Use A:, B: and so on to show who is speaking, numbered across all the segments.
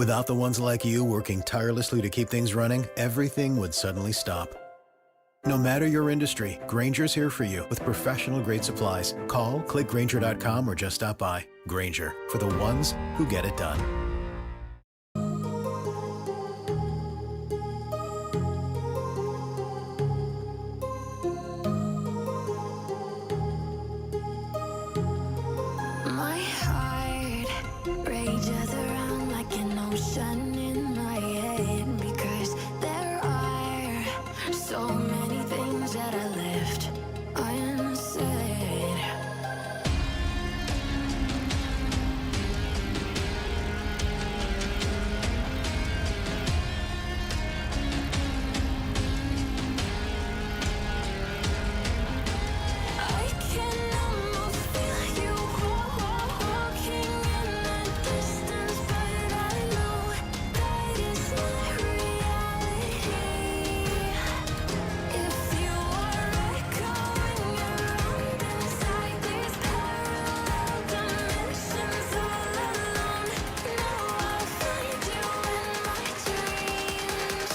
A: Without the ones like you working tirelessly to keep things running, everything would suddenly stop. No matter your industry, Grainger's here for you with professional-grade supplies. Call, click Grainger.com, or just stop by. Grainger, for the ones who get it done.
B: My heart rages around like an ocean in my head, because there are so many things that I left unsaid. I can almost feel you walking in the distance, but I know that it's not reality. If you are echoing around inside these parallel dimensions all alone, now I'll find you in my dreams.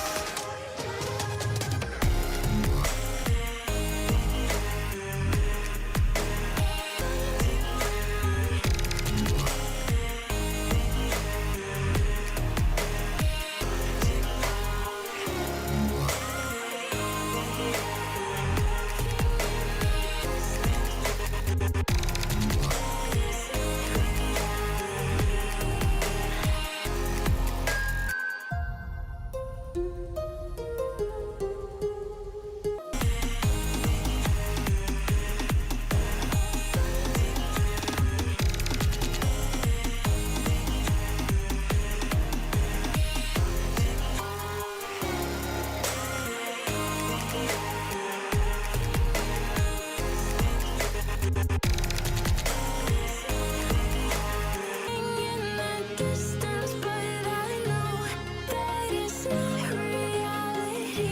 B: In the distance, but I know that it's not reality.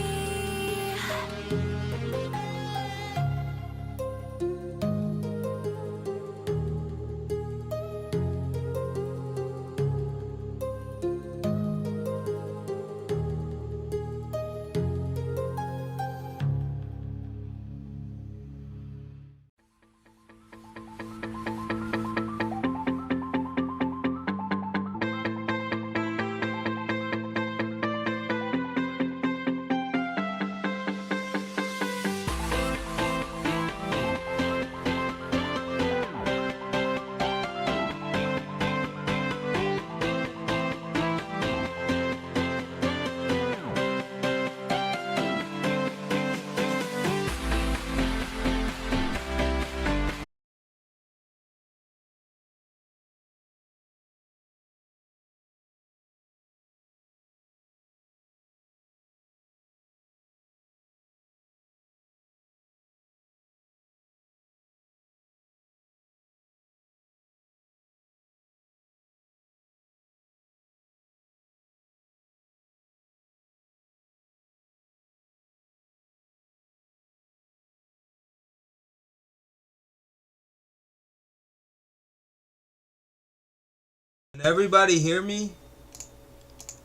C: Can everybody hear me?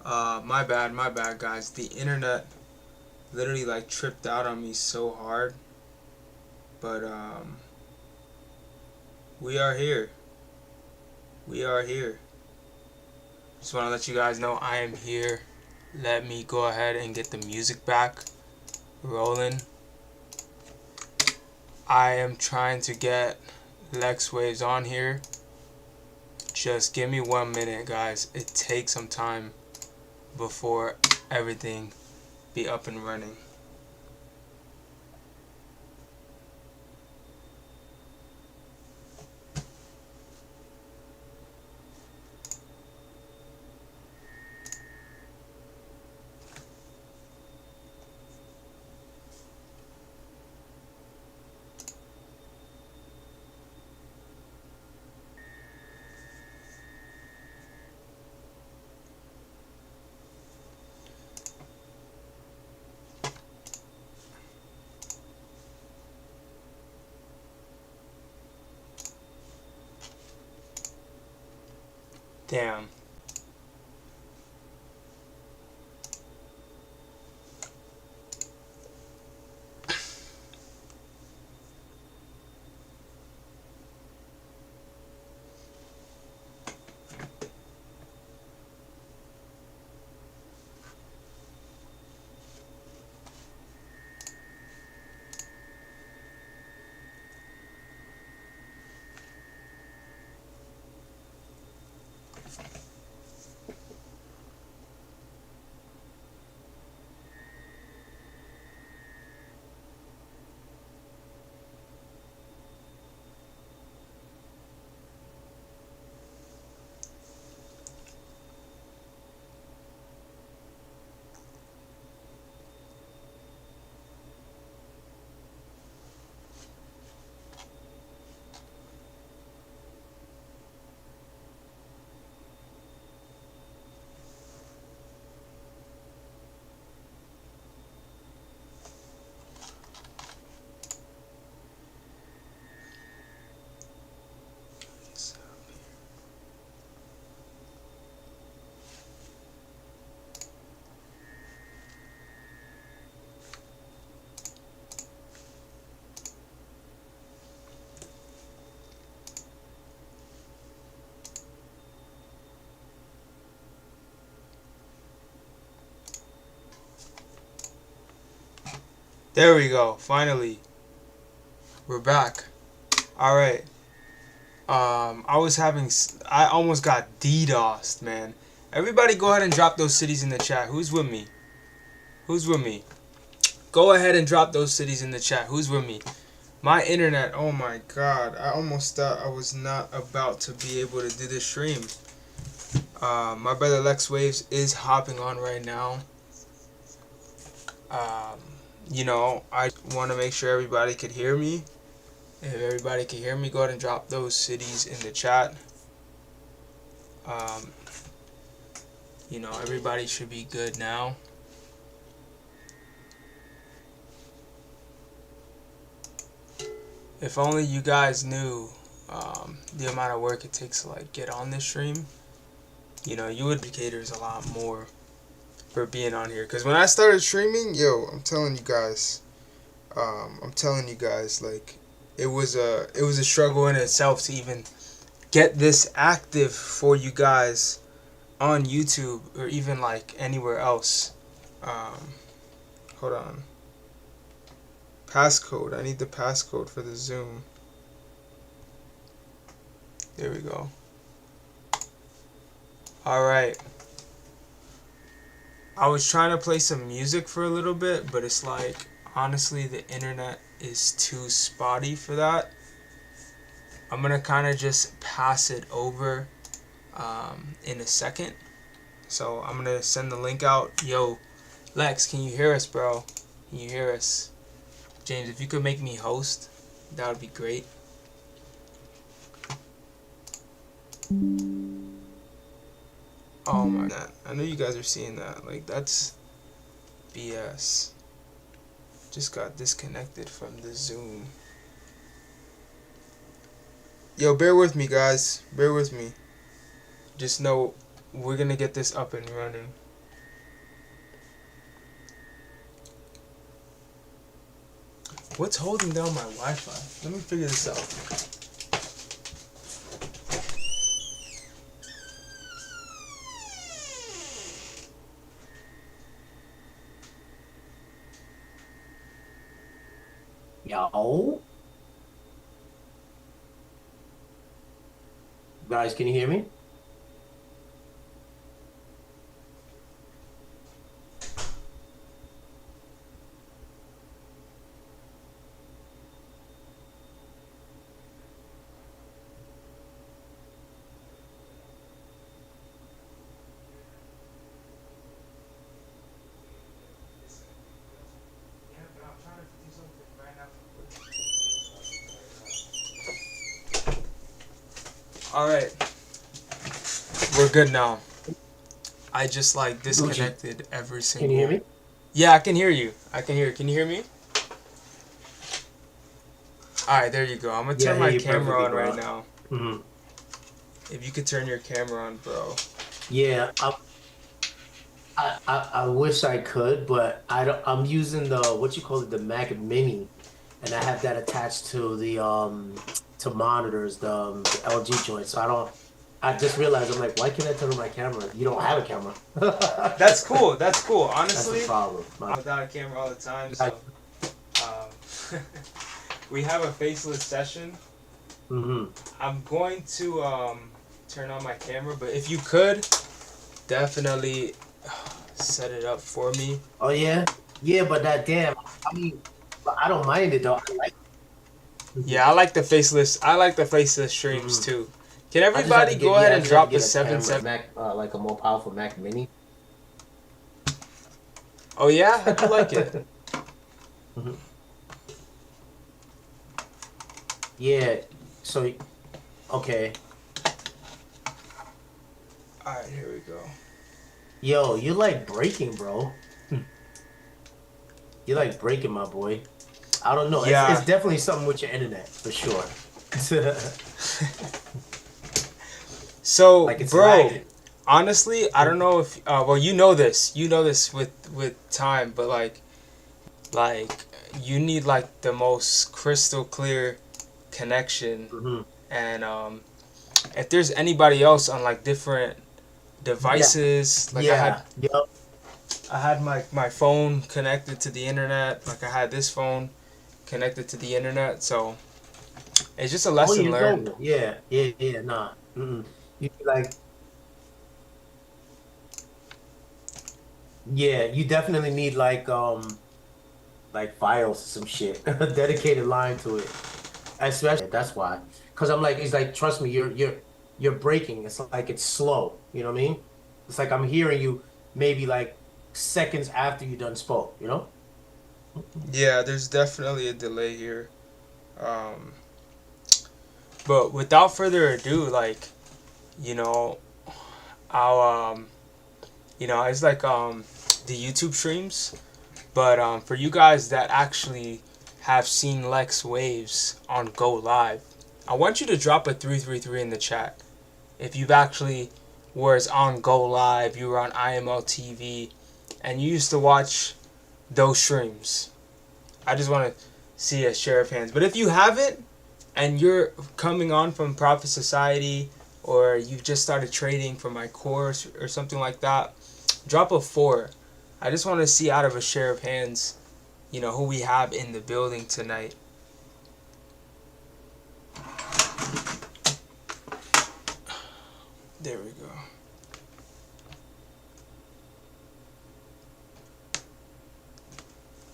C: My bad, guys. The internet literally like tripped out on me so hard. But we are here. We are here. Just want to let you guys know I am here. Let me go ahead and get the music back rolling. I am trying to get Lex Waves on here. Just give me 1 minute, guys. It takes some time before everything be up and running. Damn. There we go. Finally, we're back. All right. I almost got DDoSed, man. Everybody, go ahead and drop those cities in the chat. Who's with me? Who's with me? Go ahead and drop those cities in the chat. Who's with me? My internet. Oh my God! I almost thought I was not about to be able to do this stream. My brother Lex Waves is hopping on right now. You know, I want to make sure everybody could hear me. If everybody can hear me, go ahead and drop those cities in the chat. You know, everybody should be good now. If only you guys knew the amount of work it takes to like get on this stream. You know, you would be indicators a lot more for being on here. Because when I started streaming, yo, I'm telling you guys, like, it was a struggle in itself to even get this active for you guys on YouTube or even like anywhere else. Hold on. Passcode. I need the passcode for the Zoom. There we go. Alright. I was trying to play some music for a little bit, but it's like, honestly, the internet is too spotty for that. I'm gonna kind of just pass it over in a second. So I'm gonna send the link out. Yo, Lex, can you hear us, bro? Can you hear us? James, if you could make me host, that would be great. Oh my God. I know you guys are seeing that. Like, that's BS. Just got disconnected from the Zoom. Yo, bear with me, guys. Bear with me. Just know we're gonna get this up and running. What's holding down my Wi-Fi? Let me figure this out.
D: Yo. Guys, can you hear me?
C: Alright. We're good now. I just like disconnected every single...
D: Can you hear me?
C: Yeah, I can hear you. I can hear you. Can you hear me? Alright, there you go. I'm gonna turn my camera on right now.
D: Mm-hmm.
C: If you could turn your camera on, bro.
D: Yeah, I wish I could, but I don't. I'm using the the Mac Mini, and I have that attached to the to monitors, the LG joint. So I don't. I just realized I'm like, why can't I turn on my camera? You don't have a camera.
C: That's cool. That's cool. Honestly,
D: that's the problem.
C: I'm without a camera all the time. So, we have a faceless session.
D: Mm-hmm.
C: I'm going to turn on my camera, but if you could, definitely set it up for me.
D: Oh yeah, yeah, but that damn. I mean, I don't mind it though. I like.
C: Yeah, I like the faceless. I like the faceless streams too. Can everybody go ahead and drop the 7.7?
D: Mac, like a more powerful Mac Mini.
C: Oh yeah, I do like it.
D: Mm-hmm. Yeah. So, okay.
C: All right, here we go.
D: Yo, you're like breaking, bro. You're like breaking, my boy. I don't know.
C: Yeah.
D: It's definitely something with your internet, for sure.
C: So,
D: like
C: bro,
D: lagging.
C: honestly, I don't know if well, you know this with time, but like you need like the most crystal clear connection.
D: Mm-hmm.
C: And if there's anybody else on like different devices, like I had, I had my phone connected to the internet. Like I had this phone connected to the internet, so it's just a
D: Oh,
C: lesson
D: yeah, it's
C: learned.
D: over. Yeah, yeah, yeah. Nah. You like, yeah, you definitely need like files or some shit, a dedicated line to it. Especially that's why. Because I'm like, it's like, trust me, you're breaking. It's like it's slow. You know what I mean? It's like I'm hearing you maybe like seconds after you done spoke. You know?
C: Yeah, there's definitely a delay here. Um, but without further ado, like, you know, I'll it's like the YouTube streams. But for you guys that actually have seen Lex Waves on Go Live, I want you to drop a 333 in the chat. If you've actually was on Go Live, you were on IML TV, and you used to watch those streams. I just want to see a share of hands. But if you haven't, and you're coming on from Profit Society, or you've just started trading for my course or something like that, drop a 4. I just want to see out of a share of hands, who we have in the building tonight. There we go.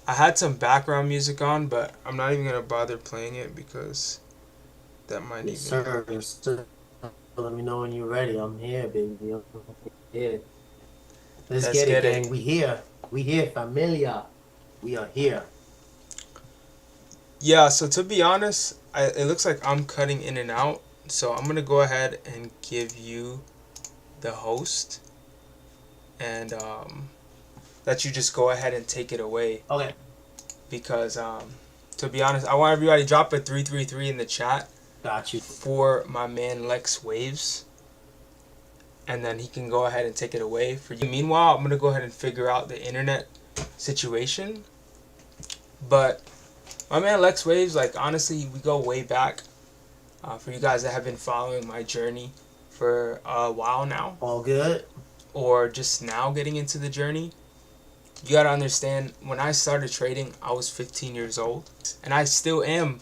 C: I had some background music on, but I'm not even gonna bother playing it because that might
D: Yes,
C: even.
D: sir. Yes, sir. Let me know when you're ready. I'm here, baby. I'm here. Let's
C: Let's
D: get it,
C: get it.
D: gang. We here. We here, familia. We are here.
C: Yeah. So to be honest, it looks like I'm cutting in and out. So I'm gonna go ahead and give you the host, and let you just go ahead and take it away.
D: Okay.
C: Because to be honest, I want everybody to drop a 333 in the chat
D: Got you.
C: for my man Lex Waves, and then he can go ahead and take it away for you. Meanwhile, I'm gonna go ahead and figure out the internet situation. But my man Lex Waves, like honestly, we go way back. For you guys that have been following my journey for a while now,
D: All good.
C: or just now getting into the journey, you gotta understand, when I started trading, I was 15 years old, and I still am,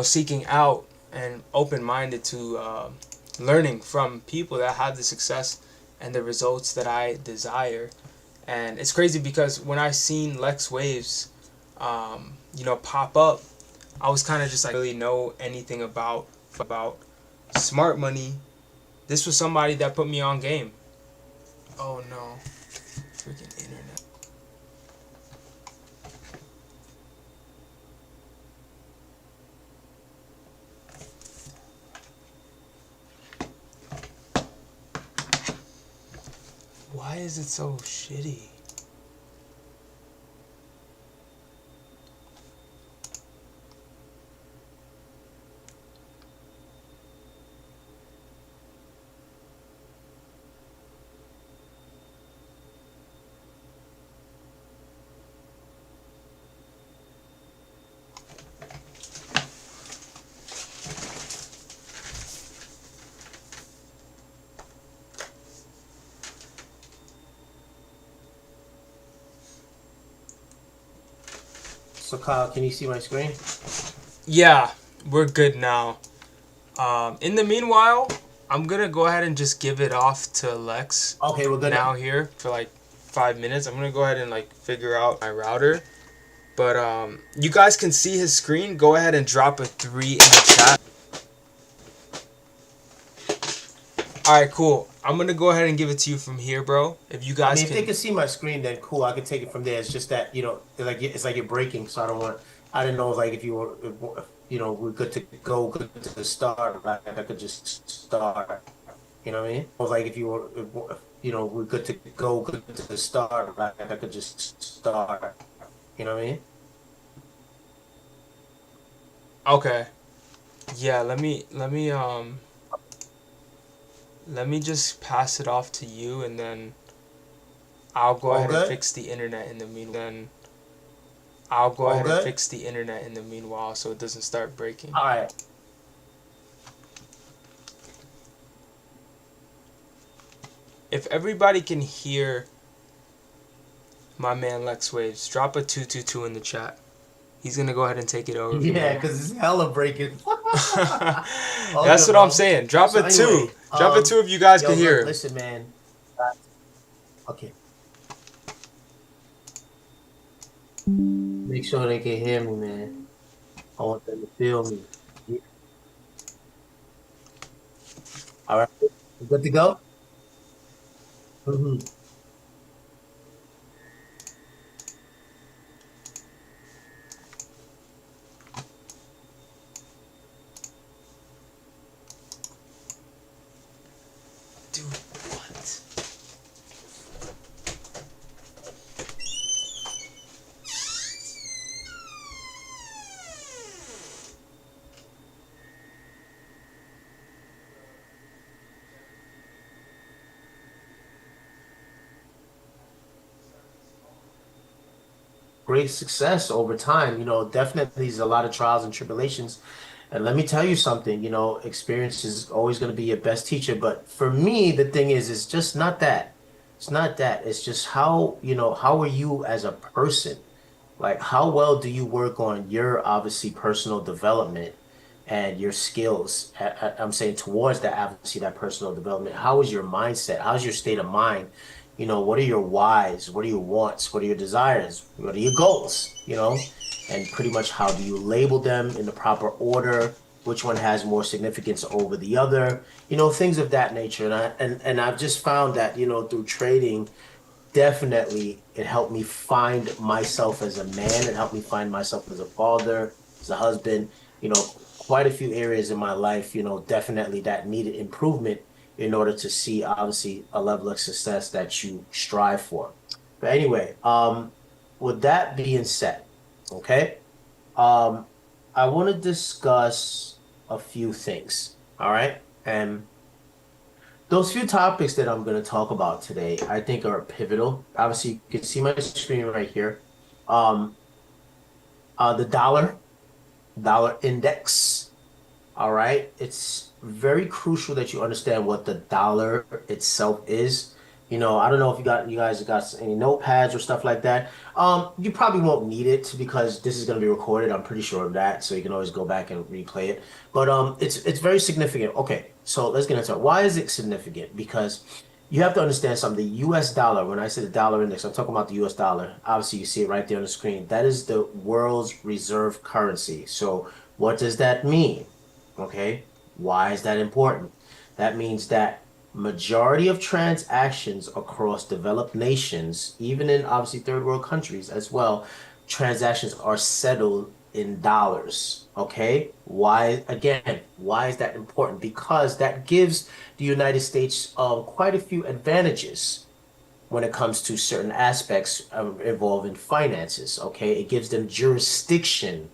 C: seeking out and open-minded to learning from people that have the success and the results that I desire. And it's crazy because when I seen Lex Waves, pop up, I was kind of just like, really know anything about smart money. This was somebody that put me on game. Oh no, freaking internet. Why is it so shitty?
D: So, Kyle, can you see my screen?
C: Yeah, we're good now. In the meanwhile, I'm gonna go ahead and just give it off to Lex
D: Okay, we're good
C: now
D: now.
C: here for like 5 minutes. I'm gonna go ahead and like figure out my router. But you guys can see his screen. Go ahead and drop a 3 in the chat. Alright, cool. I'm gonna go ahead and give it to you from here, bro. If you
D: I
C: guys
D: mean, if they
C: can.
D: can see my screen, then cool. I can take it from there. It's just that like it's like you're breaking, so I don't want. I didn't know like if you were, if, we're good to go, good to start. Like I could just start. You know what I mean? Or like if you were, we're good to go, good to start. Like I could just start. You know what I mean?
C: Okay. Yeah, let me just pass it off to you, and then I'll go
D: All
C: ahead and
D: good.
C: fix the internet in the
D: All good.
C: meanwhile so it doesn't start breaking.
D: All right.
C: If everybody can hear my man Lex Waves. Drop a 222 in the chat. He's gonna go ahead and take it over from
D: Yeah,
C: here.
D: because it's hella breaking. All
C: That's
D: good,
C: what I'm
D: bro.
C: saying. Drop
D: So
C: a two.
D: anyway,
C: Drop a two if you guys
D: yo,
C: can hear
D: look,
C: him.
D: listen, man. Okay, make sure they can hear me, man. I want them to feel me. Yeah. All right, we good to go? Mm-hmm.
C: Dude, what?
D: Great success over time. Definitely there's a lot of trials and tribulations. And let me tell you something, experience is always going to be your best teacher. But for me, the thing is, it's just not that. It's not that. It's just how are you as a person? Like, how well do you work on your obviously personal development and your skills? I'm saying towards that, obviously, that personal development. How is your mindset? How's your state of mind? What are your whys? What are your wants? What are your desires? What are your goals? And pretty much how do you label them in the proper order? Which one has more significance over the other? Things of that nature. And I've just found that, through trading, definitely it helped me find myself as a man. It helped me find myself as a father, as a husband. Quite a few areas in my life, definitely that needed improvement in order to see obviously a level of success that you strive for. But anyway, with that being said, okay, um, I want to discuss a few things. All right. And those few topics that I'm going to talk about today, I think are pivotal. Obviously, you can see my screen right here. Um, the dollar index. All right. It's very crucial that you understand what the dollar itself is. I don't know if you guys got any notepads or stuff like that. You probably won't need it because this is going to be recorded. I'm pretty sure of that. So you can always go back and replay it. But it's very significant. Okay, so let's get into it. Why is it significant? Because you have to understand something. The US dollar, when I say the dollar index, I'm talking about the US dollar. Obviously, you see it right there on the screen. That is the world's reserve currency. So what does that mean? Okay. Why is that important? That means that majority of transactions across developed nations, even in obviously third world countries as well, transactions are settled in dollars. Okay. Why, again, why is that important? Because that gives the United States quite a few advantages when it comes to certain aspects involving finances. Okay. It gives them jurisdiction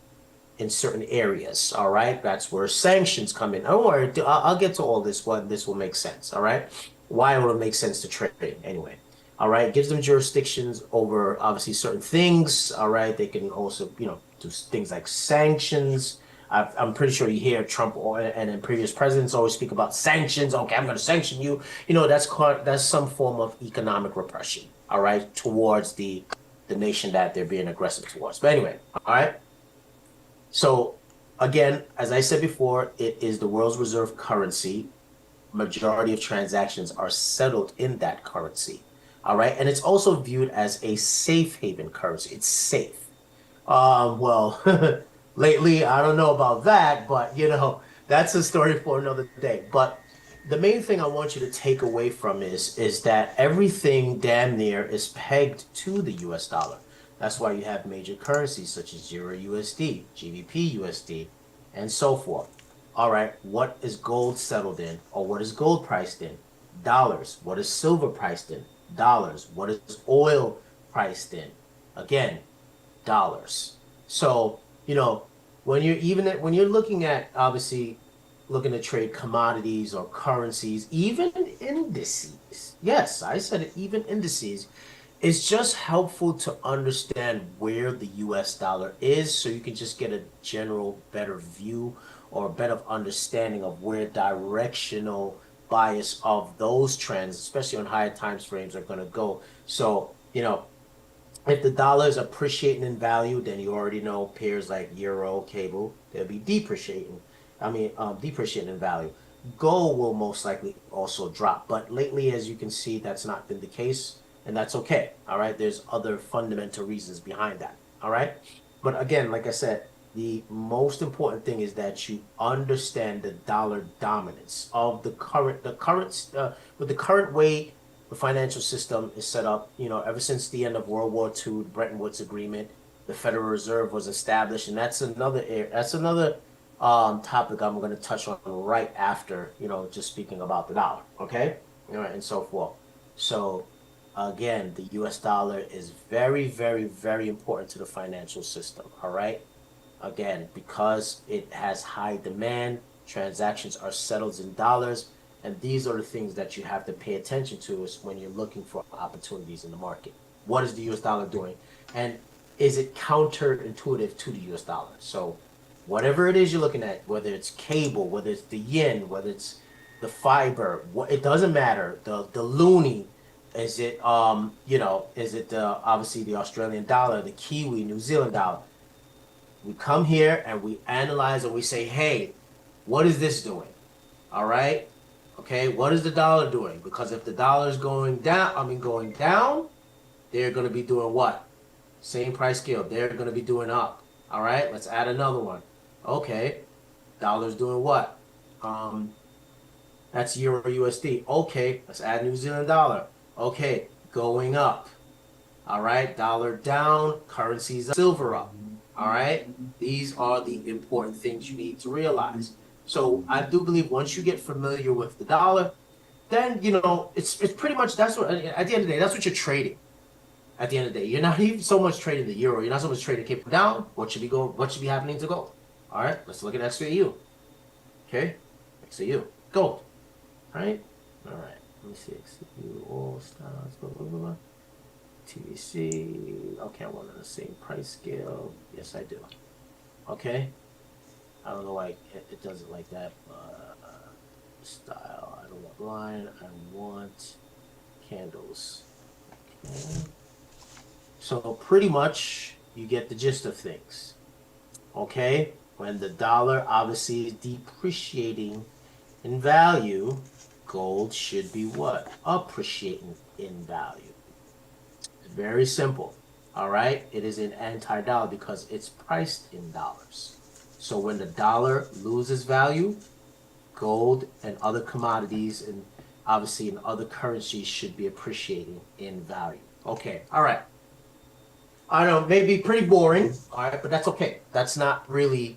D: in certain areas. All right. That's where sanctions come in. Don't worry. I'll get to all this when this will make sense. All right. Why will it make sense to trade anyway? All right. It gives them jurisdictions over obviously certain things. All right. They can also, do things like sanctions. I'm pretty sure you hear Trump and then previous presidents always speak about sanctions. Okay, I'm going to sanction you. That's some form of economic repression. All right, towards the nation that they're being aggressive towards. But anyway, all right. So again, as I said before, it is the world's reserve currency. Majority of transactions are settled in that currency. All right. And it's also viewed as a safe haven currency. It's safe. Well, lately, I don't know about that, but that's a story for another day. But the main thing I want you to take away from is that everything damn near is pegged to the US dollar. That's why you have major currencies such as Euro USD, GBP USD, and so forth. All right, what is gold settled in, or what is gold priced in? Dollars. What is silver priced in? Dollars. What is oil priced in? Again, dollars. So, when you're looking at obviously looking to trade commodities or currencies, even indices. Yes, I said it, even indices. It's just helpful to understand where the US dollar is so you can just get a general better view or a better understanding of where directional bias of those trends, especially on higher times frames, are going to go. So, If the dollar is appreciating in value, then you already know pairs like euro, cable, they'll be depreciating. Depreciating in value. Gold will most likely also drop, but lately, as you can see, that's not been the case, and that's okay. All right, there's other fundamental reasons behind that. All right, but again, like I said, the most important thing is that you understand the dollar dominance of with the current way the financial system is set up. You know, ever since the end of World War II, the Bretton Woods Agreement, the Federal Reserve was established, and that's another topic I'm going to touch on right after, you know, just speaking about the dollar, okay? All right, and so forth. So again, the US dollar is very, very, very important to the financial system, all right? Again, because it has high demand, transactions are settled in dollars, and these are the things that you have to pay attention to is when you're looking for opportunities in the market. What is the US dollar doing? And is it counterintuitive to the US dollar? So whatever it is you're looking at, whether it's cable, whether it's the yen, whether it's the fiber, it doesn't matter. The loonie, is it is it obviously the Australian dollar, the Kiwi, New Zealand dollar? We come here and we analyze and we say, hey, what is this doing? All right. Okay, what is the dollar doing? Because if the dollar is going down, they're going to be doing what? Same price scale. They're going to be doing up. All right, let's add another one. Okay, dollar's doing what? That's Euro USD. Okay, let's add New Zealand dollar. Okay, going up. All right, dollar down, currencies up, silver up. All right, these are the important things you need to realize. So I do believe once you get familiar with the dollar, then you know it's pretty much that's what at the end of the day that's what you're trading. At the end of the day, you're not even so much trading the euro. You're not so much trading cable down. What should be happening to gold? All right, let's look at XAU. Okay, XAU, gold. All right, all right. Let me see XAU all styles. Blah, blah, blah, blah. TVC. Okay, I want on the same price scale. Yes, I do. Okay. I don't know why it does it like that. Style. I don't want line. I want candles. Okay. So pretty much you get the gist of things. Okay. When the dollar obviously is depreciating in value, gold should be what? Appreciating in value. It's very simple. All right. It is an anti-dollar because it's priced in dollars. So when the dollar loses value, gold and other commodities and obviously in other currencies should be appreciating in value. Okay, all right. I know, maybe pretty boring, all right, but that's okay. That's not really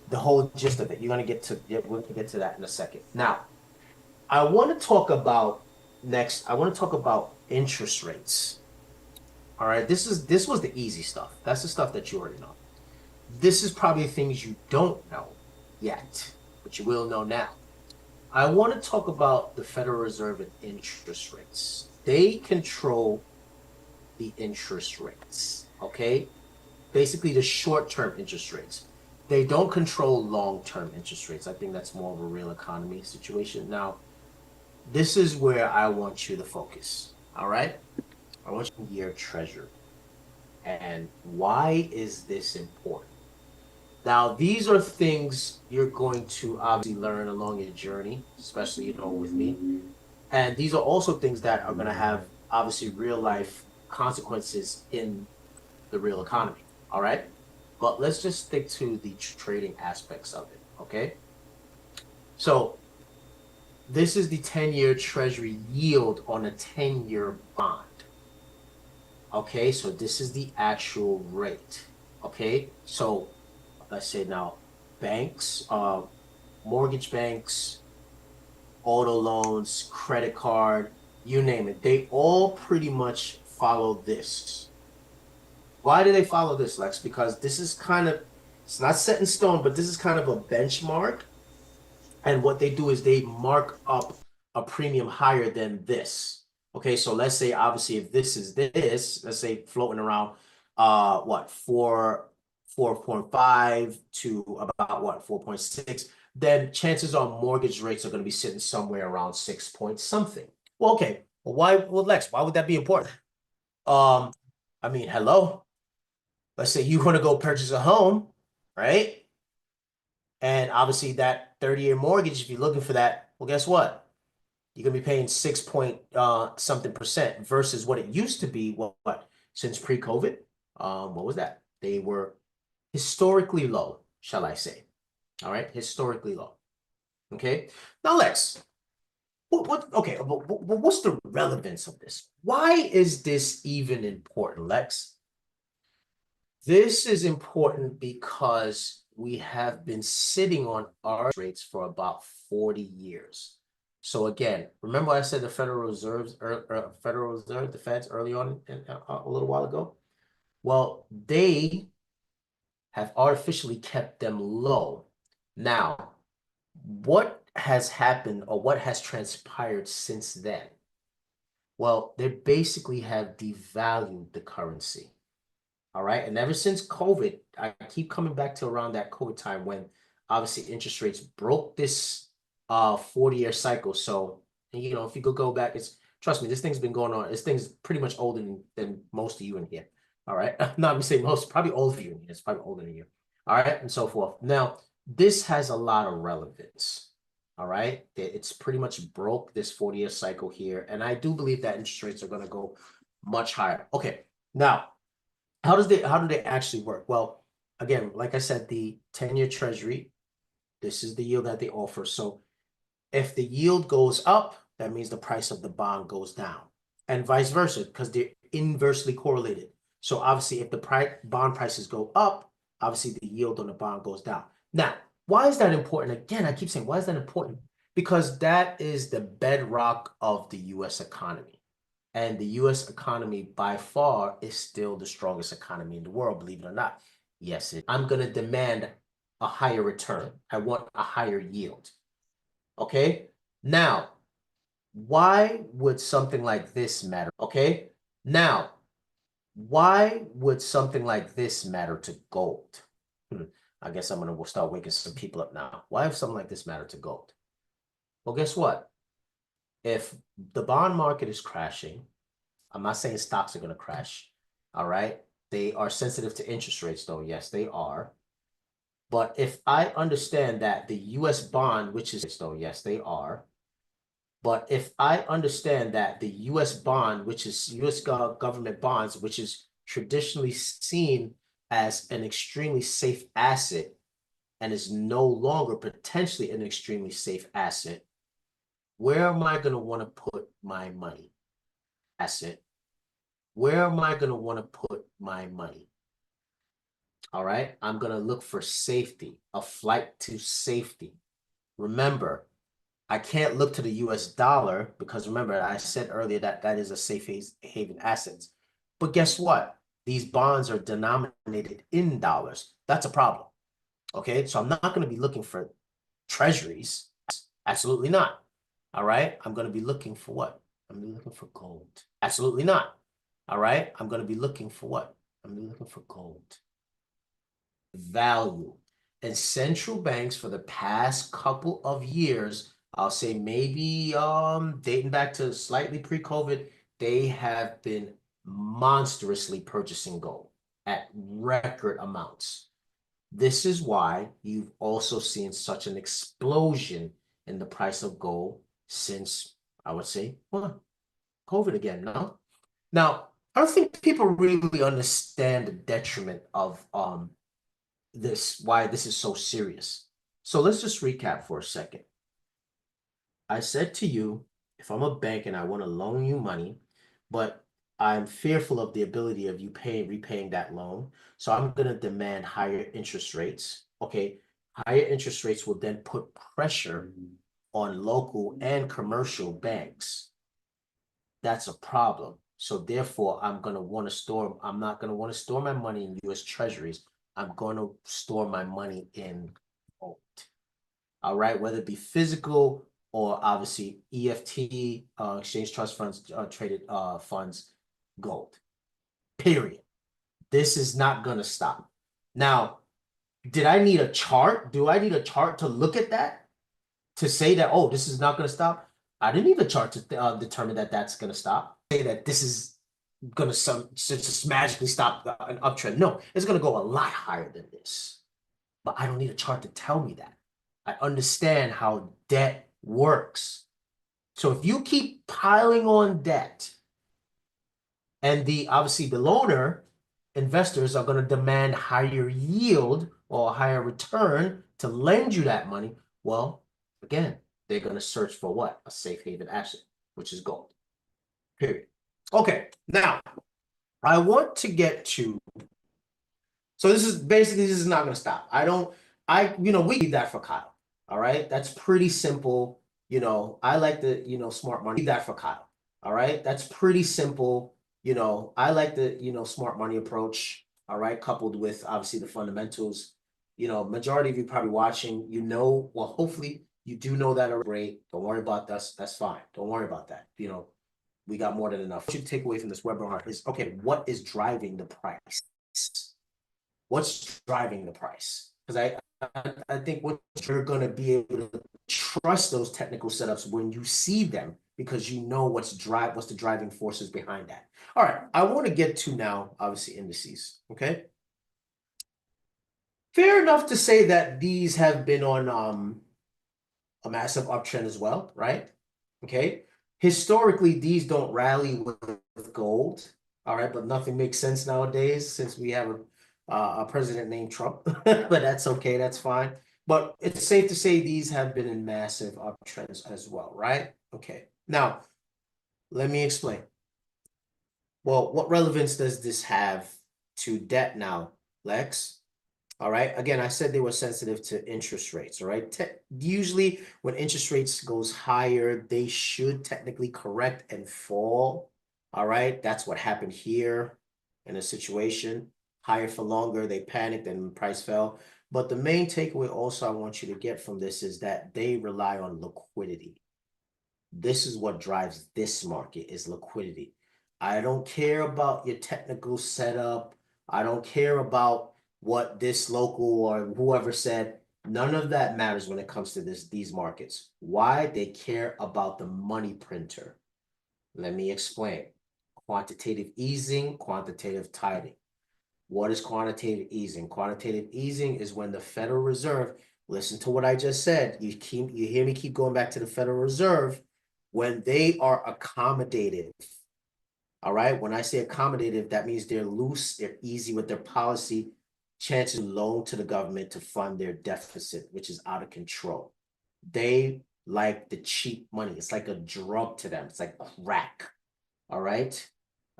D: the whole gist of it. We're gonna get to that in a second. Now, I want to talk about interest rates. All right, this was the easy stuff. That's the stuff that you already know. This is probably things you don't know yet, but you will know now. I want to talk about the Federal Reserve and interest rates. They control the interest rates, okay? Basically, the short-term interest rates. They don't control long-term interest rates. I think that's more of a real economy situation. Now, this is where I want you to focus, all right? I want you to hear Treasury. And why is this important? Now, these are things you're going to obviously learn along your journey, especially, you know, with me. And these are also things that are going to have obviously real life consequences in the real economy. All right. But let's just stick to the trading aspects of it. Okay. So this is the 10-year Treasury yield on a 10-year bond. Okay. So this is the actual rate. Okay. So let's say now banks, mortgage banks, auto loans, credit card, you name it. They all pretty much follow this. Why do they follow this, Lex? Because this is it's not set in stone, but this is kind of a benchmark. And what they do is they mark up a premium higher than this. Okay, so let's say obviously if this is this, let's say floating around 4.5 to about 4.6, then chances are mortgage rates are going to be sitting somewhere around 6 point something. Well, okay. Well, Lex, why would that be important? I mean, hello. Let's say you want to go purchase a home, right? And obviously that 30-year mortgage, if you're looking for that, well, guess what? You're gonna be paying 6 point something percent versus what it used to be. What since pre-COVID? What was that? They were historically low, shall I say? All right, historically low. Okay. Now, Lex, okay, what's the relevance of this? Why is this even important, Lex? This is important because we have been sitting on our rates for about 40 years. So again, remember I said the Federal Reserve, the Feds early on a little while ago? Well, they have artificially kept them low. Now, what has happened or what has transpired since then? Well, they basically have devalued the currency. All right. And ever since COVID, I keep coming back to around that COVID time when obviously interest rates broke this 40-year cycle. So, you know, if you could go back, it's trust me, this thing's been going on. This thing's pretty much older than most of you in here. All right. Not gonna say most, probably all of you in here. It's probably older than you. All right, and so forth. Now, this has a lot of relevance. All right. It's pretty much broke this 40-year cycle here. And I do believe that interest rates are going to go much higher. Okay. Now, how do they actually work? Well, again, like I said, the 10-year treasury, this is the yield that they offer. So if the yield goes up, that means the price of the bond goes down, and vice versa, because they're inversely correlated. So obviously, if the bond prices go up, obviously the yield on the bond goes down. Now, why is that important? Again, I keep saying, why is that important? Because that is the bedrock of the U.S. economy. And the U.S. economy, by far, is still the strongest economy in the world, believe it or not. Yes, I'm going to demand a higher return. I want a higher yield. Okay? Now, why would something like this matter? Okay? Now, why would something like this matter to gold? I guess I'm going to start waking some people up now. Why would something like this matter to gold? Well, guess what? If the bond market is crashing, I'm not saying stocks are going to crash. All right. They are sensitive to interest rates, though. Yes, they are. But if I understand that the US bond, which is, though, yes, they are. But if I understand that the US bond, which is US government bonds, which is traditionally seen as an extremely safe asset and is no longer potentially an extremely safe asset, where am I going to want to put my money? Asset. Where am I going to want to put my money? All right. I'm going to look for safety, a flight to safety. Remember, I can't look to the US dollar because remember, I said earlier that that is a safe haven asset. But guess what? These bonds are denominated in dollars. That's a problem. Okay. So I'm not going to be looking for treasuries. Absolutely not. All right. I'm going to be looking for what? I'm going to be looking for gold. Absolutely not. All right. I'm going to be looking for what? I'm going to be looking for gold. Value. And central banks for the past couple of years, I'll say maybe dating back to slightly pre-COVID, they have been monstrously purchasing gold at record amounts. This is why you've also seen such an explosion in the price of gold since, I would say, well, COVID again, no? Now, I don't think people really understand the detriment of why this is so serious. So let's just recap for a second. I said to you, if I'm a bank and I want to loan you money, but I'm fearful of the ability of you repaying that loan, so I'm going to demand higher interest rates. Okay, higher interest rates will then put pressure on local and commercial banks. That's a problem. So therefore, I'm not going to want to store my money in US treasuries. I'm going to store my money in gold. All right, whether it be physical or obviously EFT, exchange trust funds, traded funds, gold. Period. This is not going to stop. Now, did I need a chart? Do I need a chart to look at that to say that, oh, this is not going to stop? I didn't need a chart to determine that that's going to stop. Say that this is gonna just magically stop an uptrend. No, it's gonna go a lot higher than this. But I don't need a chart to tell me that. I understand how debt works. So if you keep piling on debt, and obviously the loaner investors are going to demand higher yield or a higher return to lend you that money, well, again, they're going to search for what? A safe haven asset, which is gold. Period. Okay, now I want to get to, so this is not going to stop. We need that for Kyle. All right, that's pretty simple. I like the, smart money. Need that for Kyle. All right, that's pretty simple. I like the, smart money approach. All right, coupled with obviously the fundamentals. Majority of you probably watching, well, hopefully you do know that already. Great. Don't worry about that. That's fine. Don't worry about that. We got more than enough. What you take away from this webinar is, okay, what is driving the price? What's driving the price? Because I think what you're going to be able to trust those technical setups when you see them, because you know what's the driving forces behind that. All right, I want to get to now, obviously, indices. Okay, fair enough to say that these have been on a massive uptrend as well, right? Okay, historically, these don't rally with gold. All right, but nothing makes sense nowadays since we have a president named Trump, but that's okay, that's fine. But it's safe to say these have been in massive uptrends as well, right? Okay, now let me explain. Well, what relevance does this have to debt now, Lex? All right. Again, I said they were sensitive to interest rates. All right. Usually, when interest rates goes higher, they should technically correct and fall. All right. That's what happened here in a situation. Higher for longer, they panicked and price fell. But the main takeaway also I want you to get from this is that they rely on liquidity. This is what drives this market is liquidity. I don't care about your technical setup. I don't care about what this local or whoever said. None of that matters when it comes to these markets. Why? They care about the money printer. Let me explain. Quantitative easing, quantitative tightening. What is quantitative easing? Quantitative easing is when the Federal Reserve, listen to what I just said. You hear me keep going back to the Federal Reserve, when they are accommodative. All right. When I say accommodative, that means they're loose, they're easy with their policy, chances loan to the government to fund their deficit, which is out of control. They like the cheap money. It's like a drug to them. It's like crack. All right.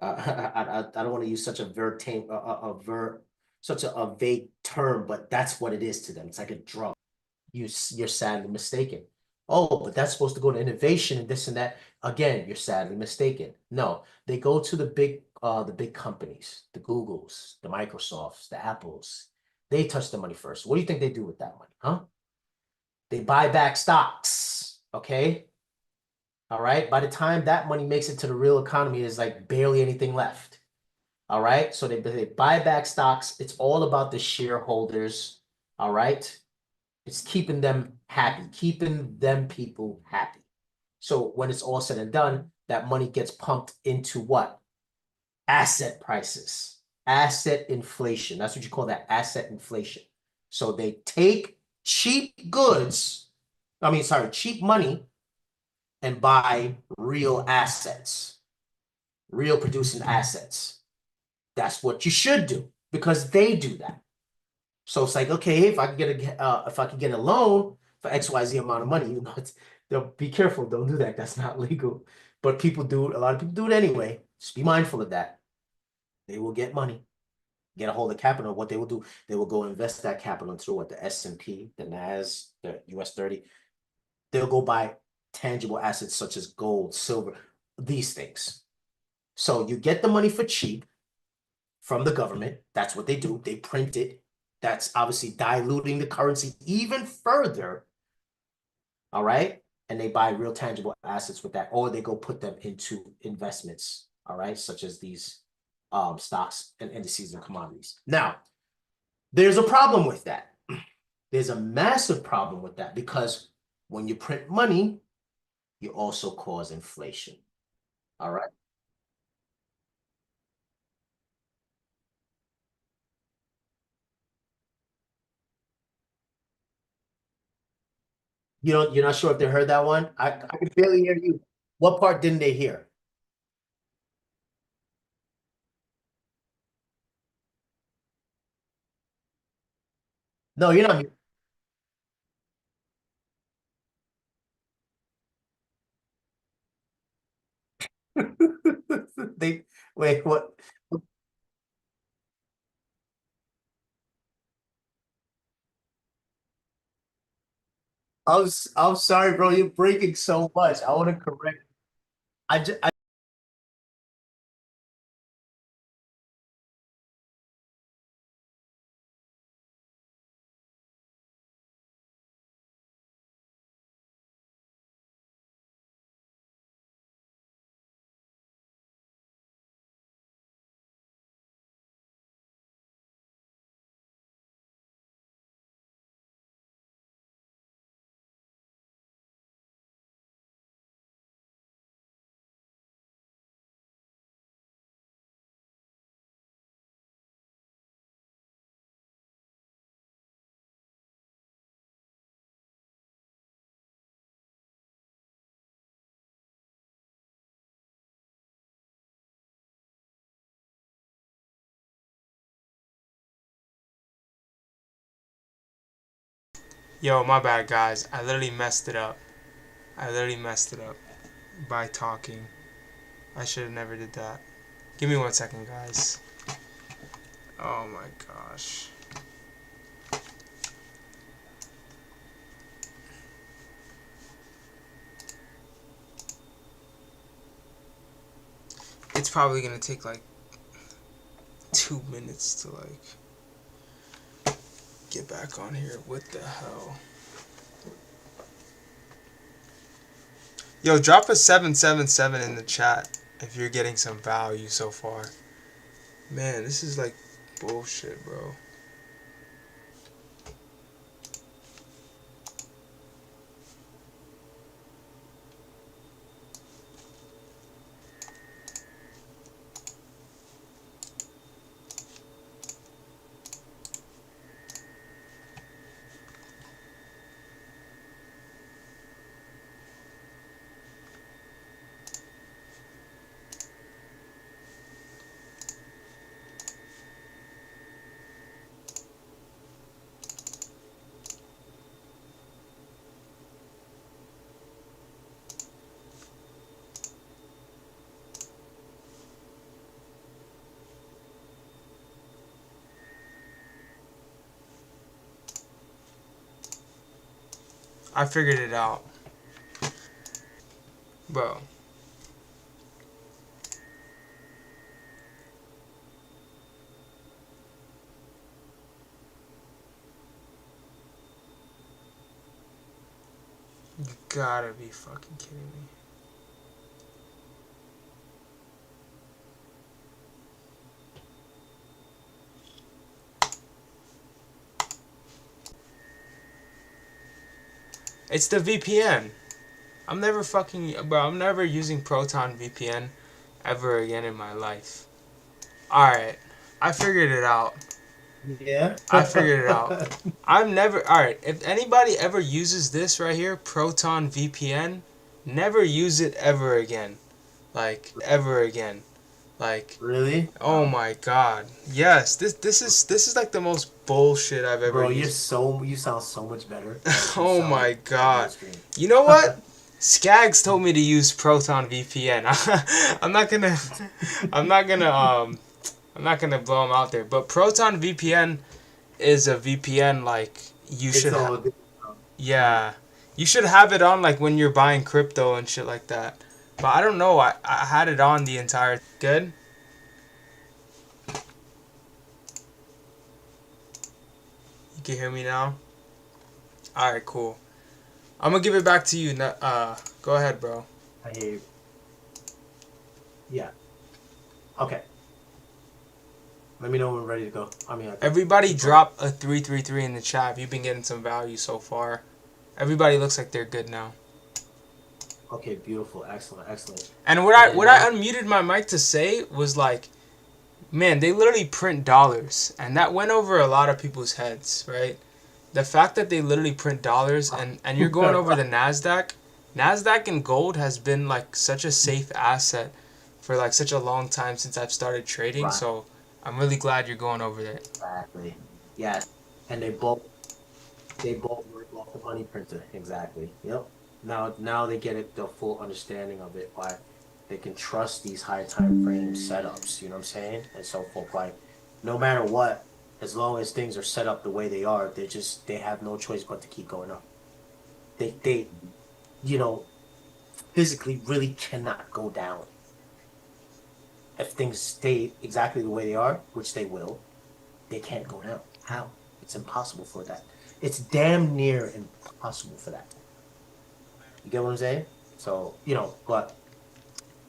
D: I don't want to use such a vague term, but that's what it is to them. It's like a drug. You're sadly mistaken. Oh, but that's supposed to go to innovation and this and that. Again, you're sadly mistaken. No, they go to the big companies, the Googles, the Microsofts, the Apples. They touch the money first. What do you think they do with that money, huh? They buy back stocks, okay? All right. By the time that money makes it to the real economy, there's like barely anything left. All right. So they buy back stocks. It's all about the shareholders. All right. It's keeping them happy, keeping them people happy. So when it's all said and done, that money gets pumped into what? Asset prices, asset inflation. That's what you call that, asset inflation. So they take cheap money and buy real assets, real producing assets. That's what you should do because they do that. So it's like, okay, if I can get a loan for XYZ amount of money, they'll be careful. Don't do that. That's not legal. But people do it. A lot of people do it anyway. Just be mindful of that. They will get money, get a hold of capital. What they will do, they will go invest that capital into what the S&P, the NAS, the US 30. They'll go buy tangible assets such as gold, silver, these things. So you get the money for cheap from the government. That's what they do. They print it. That's obviously diluting the currency even further. All right. And they buy real tangible assets with that, or they go put them into investments. All right. Such as these stocks and indices and commodities. Now, there's a problem with that. There's a massive problem with that because when you print money, you also cause inflation. All right. You're not sure if they heard that one? I can barely hear you. What part didn't they hear? No, you're not. They wait, what? I'm sorry, bro. You're breaking so much. I want to correct. I
C: Yo, my bad, guys. I literally messed it up. I literally messed it up by talking. I should have never did that. Give me 1 second, guys. Oh my gosh. It's probably gonna take like 2 minutes to like get back on here. What the hell? Yo, drop a 777 in the chat if you're getting some value so far. Man, this is like bullshit, bro. I figured it out. Bro. You gotta be fucking kidding me. It's the VPN. I'm never fucking, bro, I'm never using Proton VPN ever again in my life. Alright, I figured it out.
D: yeah.
C: I figured it out. I'm never, alright, if anybody ever uses this right here, Proton VPN, never use it ever again. Like, ever again. Like,
D: Really?
C: oh my god. Yes, this is like the most bullshit I've ever
D: Bro,
C: used.
D: you sound so much better. Like, you
C: Oh
D: sound
C: my god.
D: stream.
C: You know what? Skags told me to use Proton VPN. I'm not gonna I'm not gonna I'm not gonna blow them out there. But Proton VPN is a VPN like you
D: It's
C: should
D: all
C: have. Yeah. You should have it on like when you're buying crypto and shit like that. But I don't know. I had it on the entire good. You can hear me now? Alright, cool. I'm gonna give it back to you. Go ahead, bro.
D: I hear you. Yeah. Okay. Let me know when we're ready to go. I mean,
C: Everybody drop a 333 in the chat if you've been getting some value so far. Everybody looks like they're good now.
D: okay, beautiful, excellent, excellent.
C: And what I unmuted my mic to say was like, man, they literally print dollars, and that went over a lot of people's heads, right? The fact that they literally print dollars and you're going over the Nasdaq and gold has been like such a safe asset for like such a long time since I've started trading.
D: Right.
C: So I'm really glad you're going over there.
D: Exactly. Yes. And they both work off the money printer. Exactly. Yep. Now they get it, the full understanding of it, why they can trust these high time frame setups, you know what I'm saying? And so forth. Like no matter what, as long as things are set up the way they are, they have no choice but to keep going up. They you know, physically really cannot go down. If things stay exactly the way they are, which they will, they can't go down. How? It's impossible for that. It's damn near impossible for that. You get what I'm saying? So, but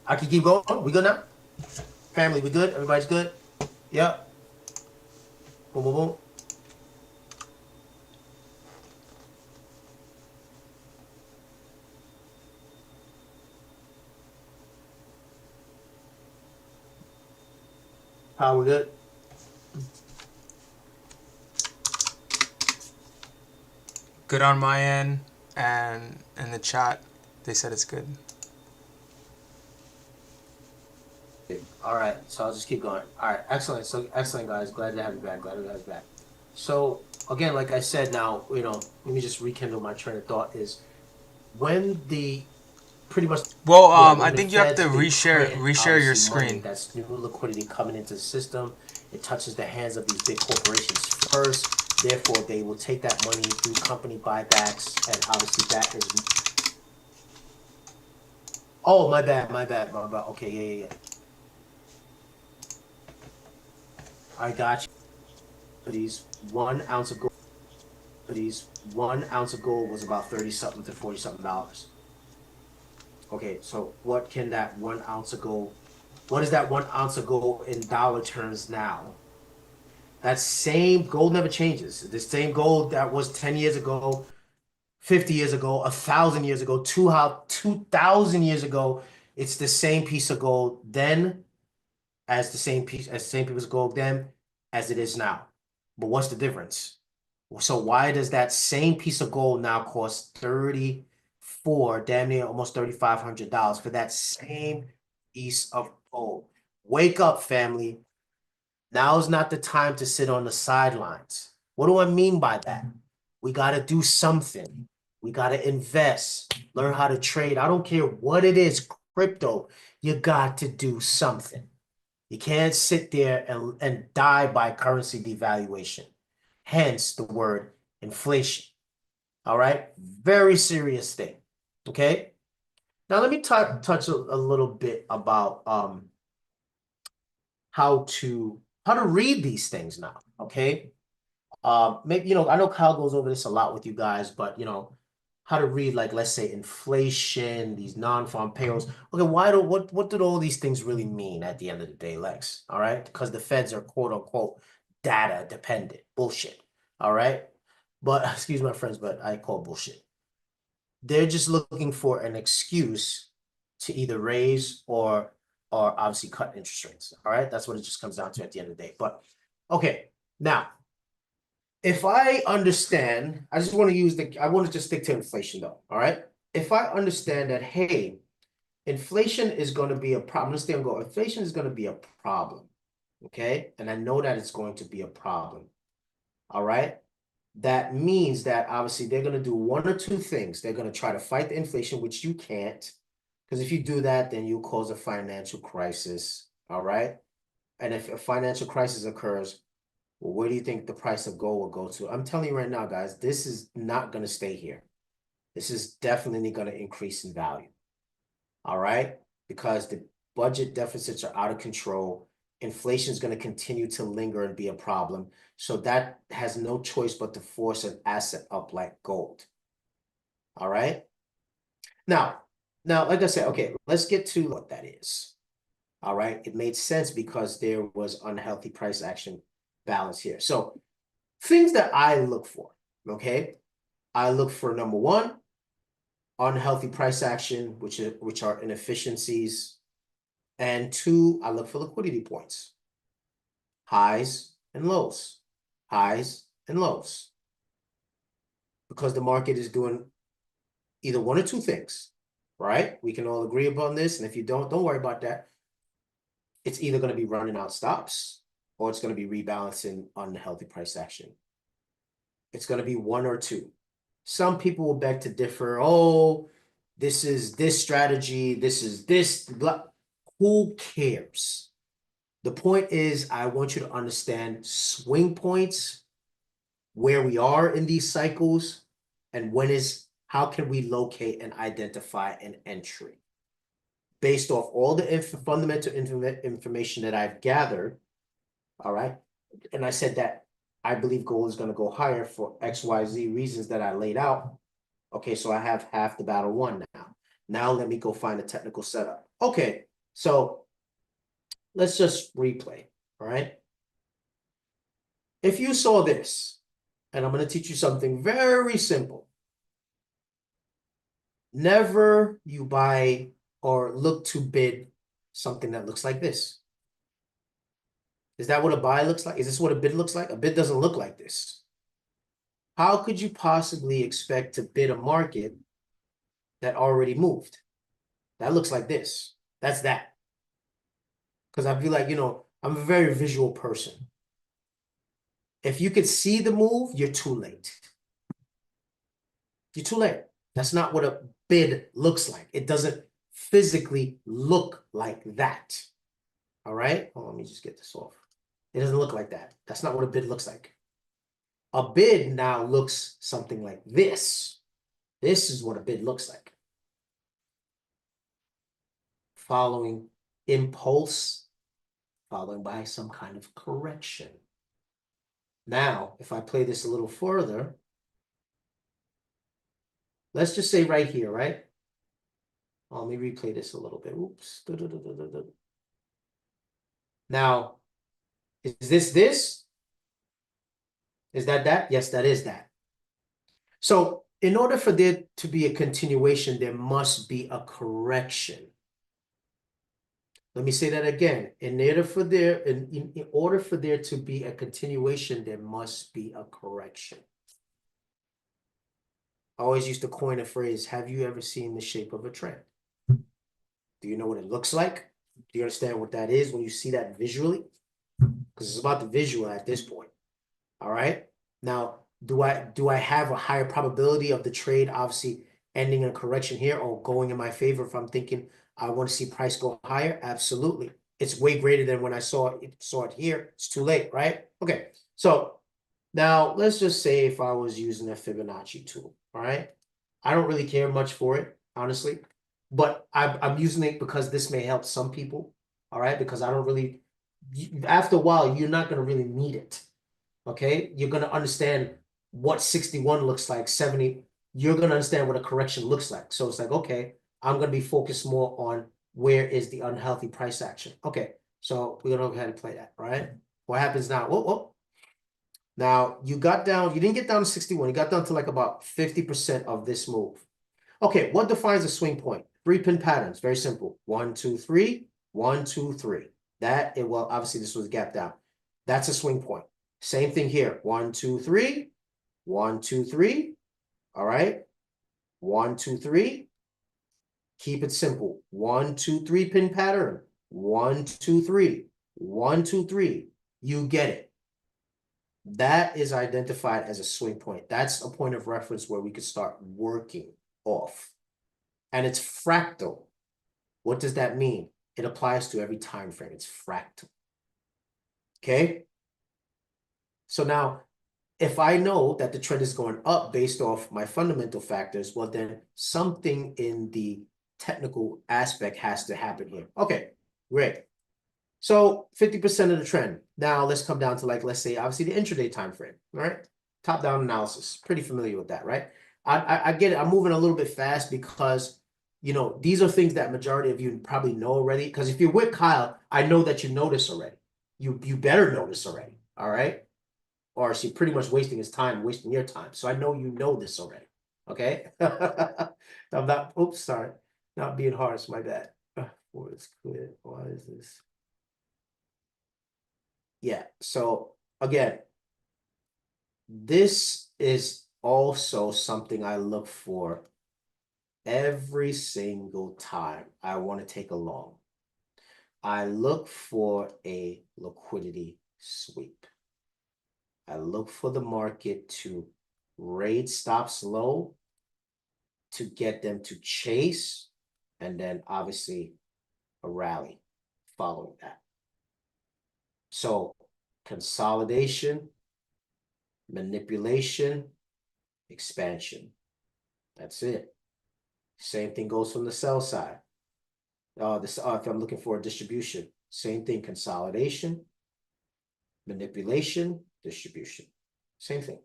D: I can keep going. We good now? Family, we good? Everybody's good? Yep. Boom, boom, boom. How we good?
C: Good on my end, and in the chat they said it's good.
D: All right, so I'll just keep going. All right, excellent. So excellent, guys. Glad to have you back. Glad to have you back. So again, like I said, now let me just rekindle my train of thought. Is when the pretty much
C: Well,
D: when
C: I
D: the
C: think you have to
D: Feds, they
C: reshare
D: print,
C: your
D: obviously, money,
C: screen.
D: that's new liquidity coming into the system. It touches the hands of these big corporations first. Therefore, they will take that money through company buybacks, and obviously that is. Oh, my bad, my bad, my bad. Okay, yeah. I got you. These 1 ounce of gold. These 1 ounce of gold was about 30 something to 40 something dollars. Okay, so what can that 1 ounce of gold? What is that 1 ounce of gold in dollar terms now? That same gold never changes. The same gold that was 10 years ago, 50 years ago, 1,000 years ago, 2,000 years ago. It's the same piece of gold then as the same piece of gold then as it is now. But what's the difference? So why does that same piece of gold now cost 34, damn near almost $3,500 for that same piece of gold? Wake up, family. Now is not the time to sit on the sidelines. What do I mean by that? We got to do something. We got to invest, learn how to trade. I don't care what it is, crypto, you got to do something. You can't sit there and die by currency devaluation. Hence the word inflation. All right? Very serious thing. Okay? Now let me touch a little bit about how to read these things now. Okay? Maybe I know Kyle goes over this a lot with you guys, but how to read, like, let's say inflation, these non-farm payrolls. Okay, what did all these things really mean at the end of the day, Lex? All right, because the feds are quote unquote data dependent. Bullshit. All right, but excuse my friends, but I call bullshit. They're just looking for an excuse to either raise or obviously cut interest rates. All right, that's what it just comes down to at the end of the day. But okay, now if I understand, I just want to I want to just stick to inflation though, all right? If I understand that, hey, inflation is going to be a problem, let's stay on go, inflation is going to be a problem, okay? And I know that it's going to be a problem, all right? That means that obviously they're going to do one or two things. They're going to try to fight the inflation, which you can't, because if you do that, then you cause a financial crisis, all right? And if a financial crisis occurs, well, where do you think the price of gold will go to? I'm telling you right now, guys, this is not going to stay here. This is definitely going to increase in value. All right? Because the budget deficits are out of control. Inflation is going to continue to linger and be a problem. So that has no choice but to force an asset up like gold. All right? Now, like I said, okay, let's get to what that is. All right? It made sense because there was unhealthy price action balance here. So things that I look for, okay? I look for number one, unhealthy price action, which are inefficiencies. And two, I look for liquidity points, highs and lows, highs and lows. because the market is doing either one or two things, right? We can all agree upon this. And if you don't worry about that. It's either going to be running out stops or it's going to be rebalancing on the healthy price action. It's going to be one or two. Some people will beg to differ. Oh, this is this strategy. This is this. Blah. Who cares? The point is, I want you to understand swing points, where we are in these cycles, and how can we locate and identify an entry based off all the fundamental information that I've gathered. All right. And I said that I believe gold is going to go higher for XYZ reasons that I laid out. Okay, so I have half the battle won now. Now let me go find a technical setup. Okay, so let's just replay. All right. If you saw this, and I'm going to teach you something very simple. Never you buy or look to bid something that looks like this. Is that what a buy looks like? Is this what a bid looks like? A bid doesn't look like this. How could you possibly expect to bid a market that already moved? That looks like this. That's that. Because I feel like, I'm a very visual person. If you could see the move, you're too late. You're too late. That's not what a bid looks like. It doesn't physically look like that. All right? Oh, let me just get this off. It doesn't look like that. That's not what a bid looks like. A bid now looks something like this. This is what a bid looks like. Following impulse, followed by some kind of correction. Now, if I play this a little further, let's just say right here, right? Let me replay this a little bit. Oops. Now, is this? Is that? Yes, that is that. So in order for there to be a continuation, there must be a correction. Let me say that again. In order for there to be a continuation, there must be a correction. I always used to coin a phrase, have you ever seen the shape of a trend? Do you know what it looks like? Do you understand what that is when you see that visually? Because it's about the visual at this point. All right. Now, do I have a higher probability of the trade obviously ending in a correction here or going in my favor if I'm thinking I want to see price go higher? Absolutely. It's way greater than when I saw it here. It's too late, right? Okay. So now let's just say if I was using a Fibonacci tool, all right? I don't really care much for it, honestly, but I'm using it because this may help some people, all right? Because I don't really, after a while, you're not going to really need it, okay? You're going to understand what 61 looks like, 70. You're going to understand what a correction looks like. So it's like, okay, I'm going to be focused more on where is the unhealthy price action. Okay, so we're going to go ahead and play that, all right? What happens now? Whoa. Now, you didn't get down to 61. You got down to like about 50% of this move. Okay, what defines a swing point? 3-pin patterns, very simple. 1, 2, 3, 1, 2, 3. Well, obviously this was a gap down. That's a swing point. Same thing here. 1, 2, 3, 1, 2, 3. All right. 1, 2, 3. Keep it simple. 1, 2, 3-pin pattern. 1, 2, 3. 1, 2, 3. You get it. That is identified as a swing point. That's a point of reference where we could start working off. And it's fractal. What does that mean? It applies to every time frame. It's fractal. Okay? So now, if I know that the trend is going up based off my fundamental factors, well, then something in the technical aspect has to happen here. Okay, great. So 50% of the trend. Now let's come down to let's say, obviously the intraday time frame, all right? Top-down analysis, pretty familiar with that, right? I get it. I'm moving a little bit fast because, these are things that majority of you probably know already. Because if you're with Kyle, I know that you know this already. You better know this already, all right? Or is he pretty much wasting his time, wasting your time. So I know you know this already, okay? I'm not, oops, sorry. Not being harsh, my bad. It's clear. Why is this? Yeah, so again, this is also something I look for every single time I want to take a long. I look for a liquidity sweep. I look for the market to raid stops low to get them to chase, and then obviously a rally following that. So consolidation, manipulation, expansion. That's it. Same thing goes from the sell side. If I'm looking for a distribution, same thing, consolidation, manipulation, distribution. Same thing.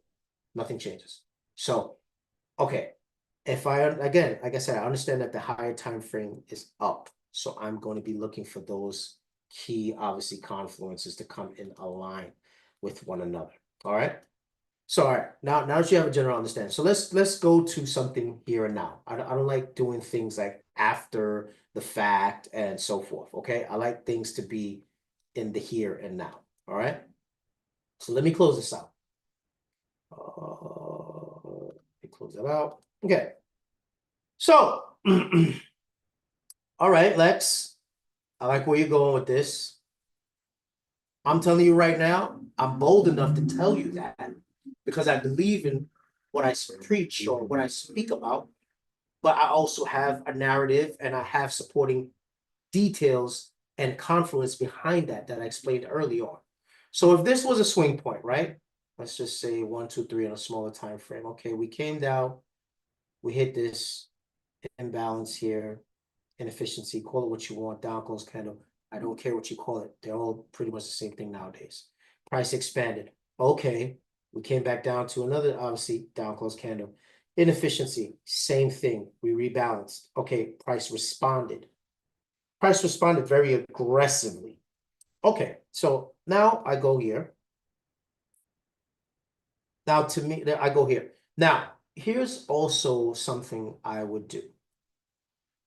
D: Nothing changes. So, okay. If again, like I said, I understand that the higher time frame is up. So I'm going to be looking for those key, obviously, confluences to come in align with one another. All right. So all right, now that you have a general understanding. So let's go to something here and now. I don't like doing things like after the fact and so forth. Okay. I like things to be in the here and now. All right. So let me close this out. Let me close that out. Okay. So all right, Lex. I like where you're going with this. I'm telling you right now, I'm bold enough to tell you that because I believe in what I preach or what I speak about, but I also have a narrative and I have supporting details and confluence behind that I explained early on. So if this was a swing point, right? Let's just say 1, 2, 3 on a smaller time frame. Okay, we came down, we hit this imbalance here, inefficiency, call it what you want, down close candle. I don't care what you call it. They're all pretty much the same thing nowadays. Price expanded. Okay, we came back down to another, obviously, down close candle. Inefficiency, same thing. We rebalanced. Okay, price responded. Price responded very aggressively. Okay, so now I go here. Now to me, I go here. Now, here's also something I would do.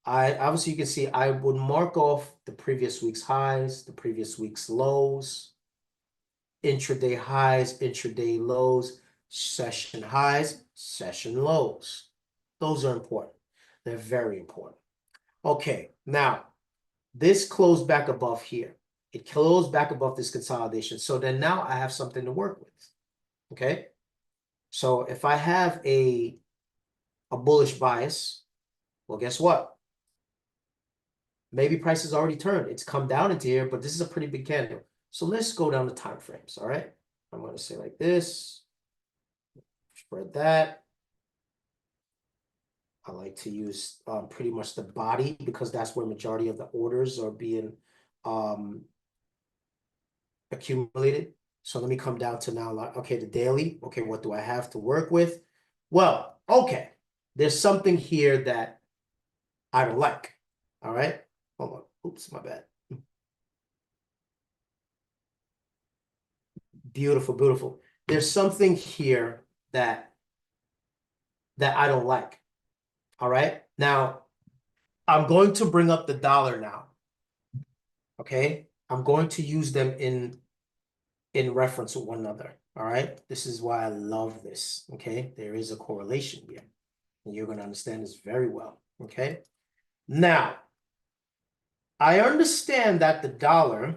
D: Obviously you can see I would mark off the previous week's highs, the previous week's lows, intraday highs, intraday lows, session highs, session lows. Those are important. They're very important. Okay, now this closed back above here. It closed back above this consolidation. So then now I have something to work with. Okay. So if I have a bullish bias, well, guess what? Maybe price has already turned. It's come down into here, but this is a pretty big candle. So let's go down the time frames. All right. I'm going to say like this. Spread that. I like to use pretty much the body because that's where majority of the orders are being accumulated. So let me come down to now, okay, the daily. Okay, what do I have to work with? Well, okay, there's something here that I don't like. All right, hold on. Oops, my bad. Beautiful, beautiful. There's something here that I don't like. All right, now I'm going to bring up the dollar now. Okay, I'm going to use them in reference to one another. All right, this is why I love this. Okay, there is a correlation here, and you're going to understand this very well. Okay, now I understand that the dollar,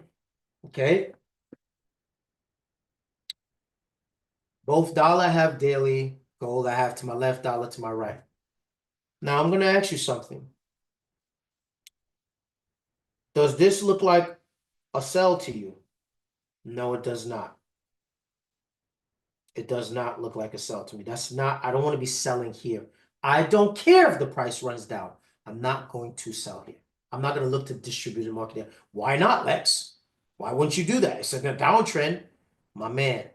D: okay, both dollar have daily, gold I have to my left, dollar to my right. Now I'm going to ask you something. Does this look like a sell to you? No, it does not. It does not look like a sell to me. That's not, I don't want to be selling here. I don't care if the price runs down. I'm not going to sell here. I'm not going to look to distribute the market here. Why not, Lex? Why wouldn't you do that? It's a downtrend. My man.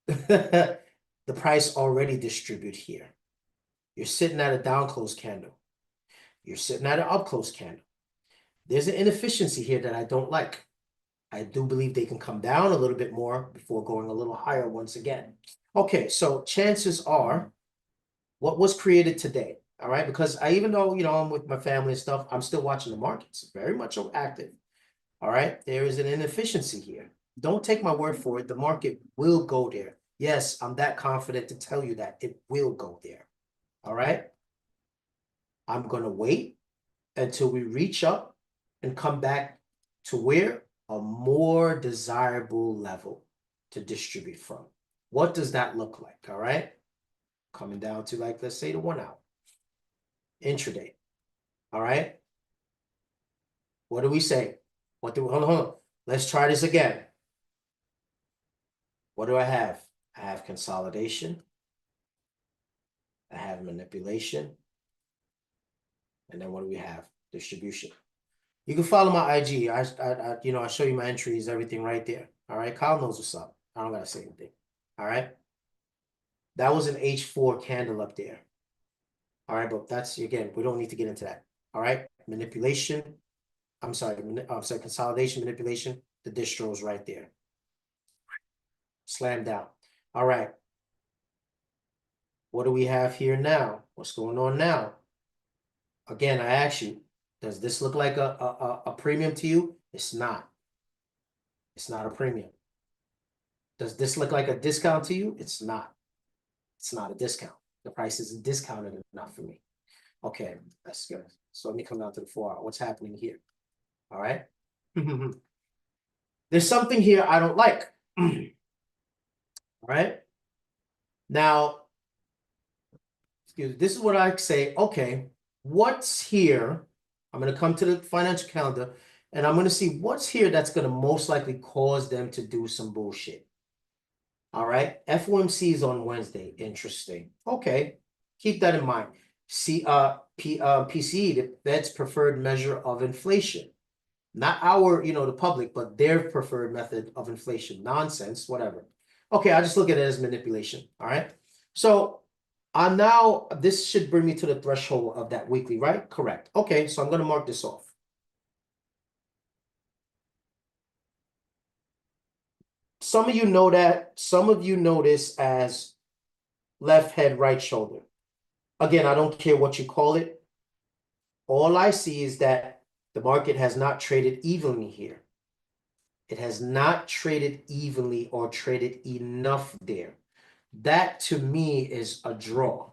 D: The price already distribute here. You're sitting at a down close candle. You're sitting at an up close candle. There's an inefficiency here that I don't like. I do believe they can come down a little bit more before going a little higher once again. Okay, so chances are what was created today, all right? Because even though, I'm with my family and stuff, I'm still watching the markets, very much active, all right? There is an inefficiency here. Don't take my word for it. The market will go there. Yes, I'm that confident to tell you that it will go there. All right. I'm going to wait until we reach up and come back to where a more desirable level to distribute from. What does that look like? All right. Coming down to, like, let's say the 1 hour intraday. All right. What do we say? Hold on. Let's try this again. What do I have? I have consolidation. I have manipulation. And then what do we have? Distribution. You can follow my IG. I show you my entries, everything right there. All right. Kyle knows what's up. I don't gotta say anything. All right. That was an H4 candle up there. All right, but that's, again, we don't need to get into that. All right. Manipulation. I'm sorry, consolidation, manipulation. The distro is right there. Slam down. All right. What do we have here now? What's going on now? Again, I ask you, does this look like a premium to you? It's not. It's not a premium. Does this look like a discount to you? It's not. It's not a discount. The price isn't discounted enough for me. Okay, that's good. So let me come down to the 4 hour. What's happening here? All right. There's something here I don't like. All right. Now, excuse me, this is what I say. Okay, what's here? I'm going to come to the financial calendar and I'm going to see what's here that's going to most likely cause them to do some bullshit. All right. FOMC is on Wednesday. Interesting. Okay. Keep that in mind. PCE, the Fed's preferred measure of inflation. Not our, the public, but their preferred method of inflation. Nonsense, whatever. Okay, I'll just look at it as manipulation. All right. So now this should bring me to the threshold of that weekly, right? Correct. Okay, so I'm going to mark this off. Some of you know that. Some of you know this as left head, right shoulder. Again, I don't care what you call it. All I see is that the market has not traded evenly here. It has not traded evenly or traded enough there. That to me is a draw.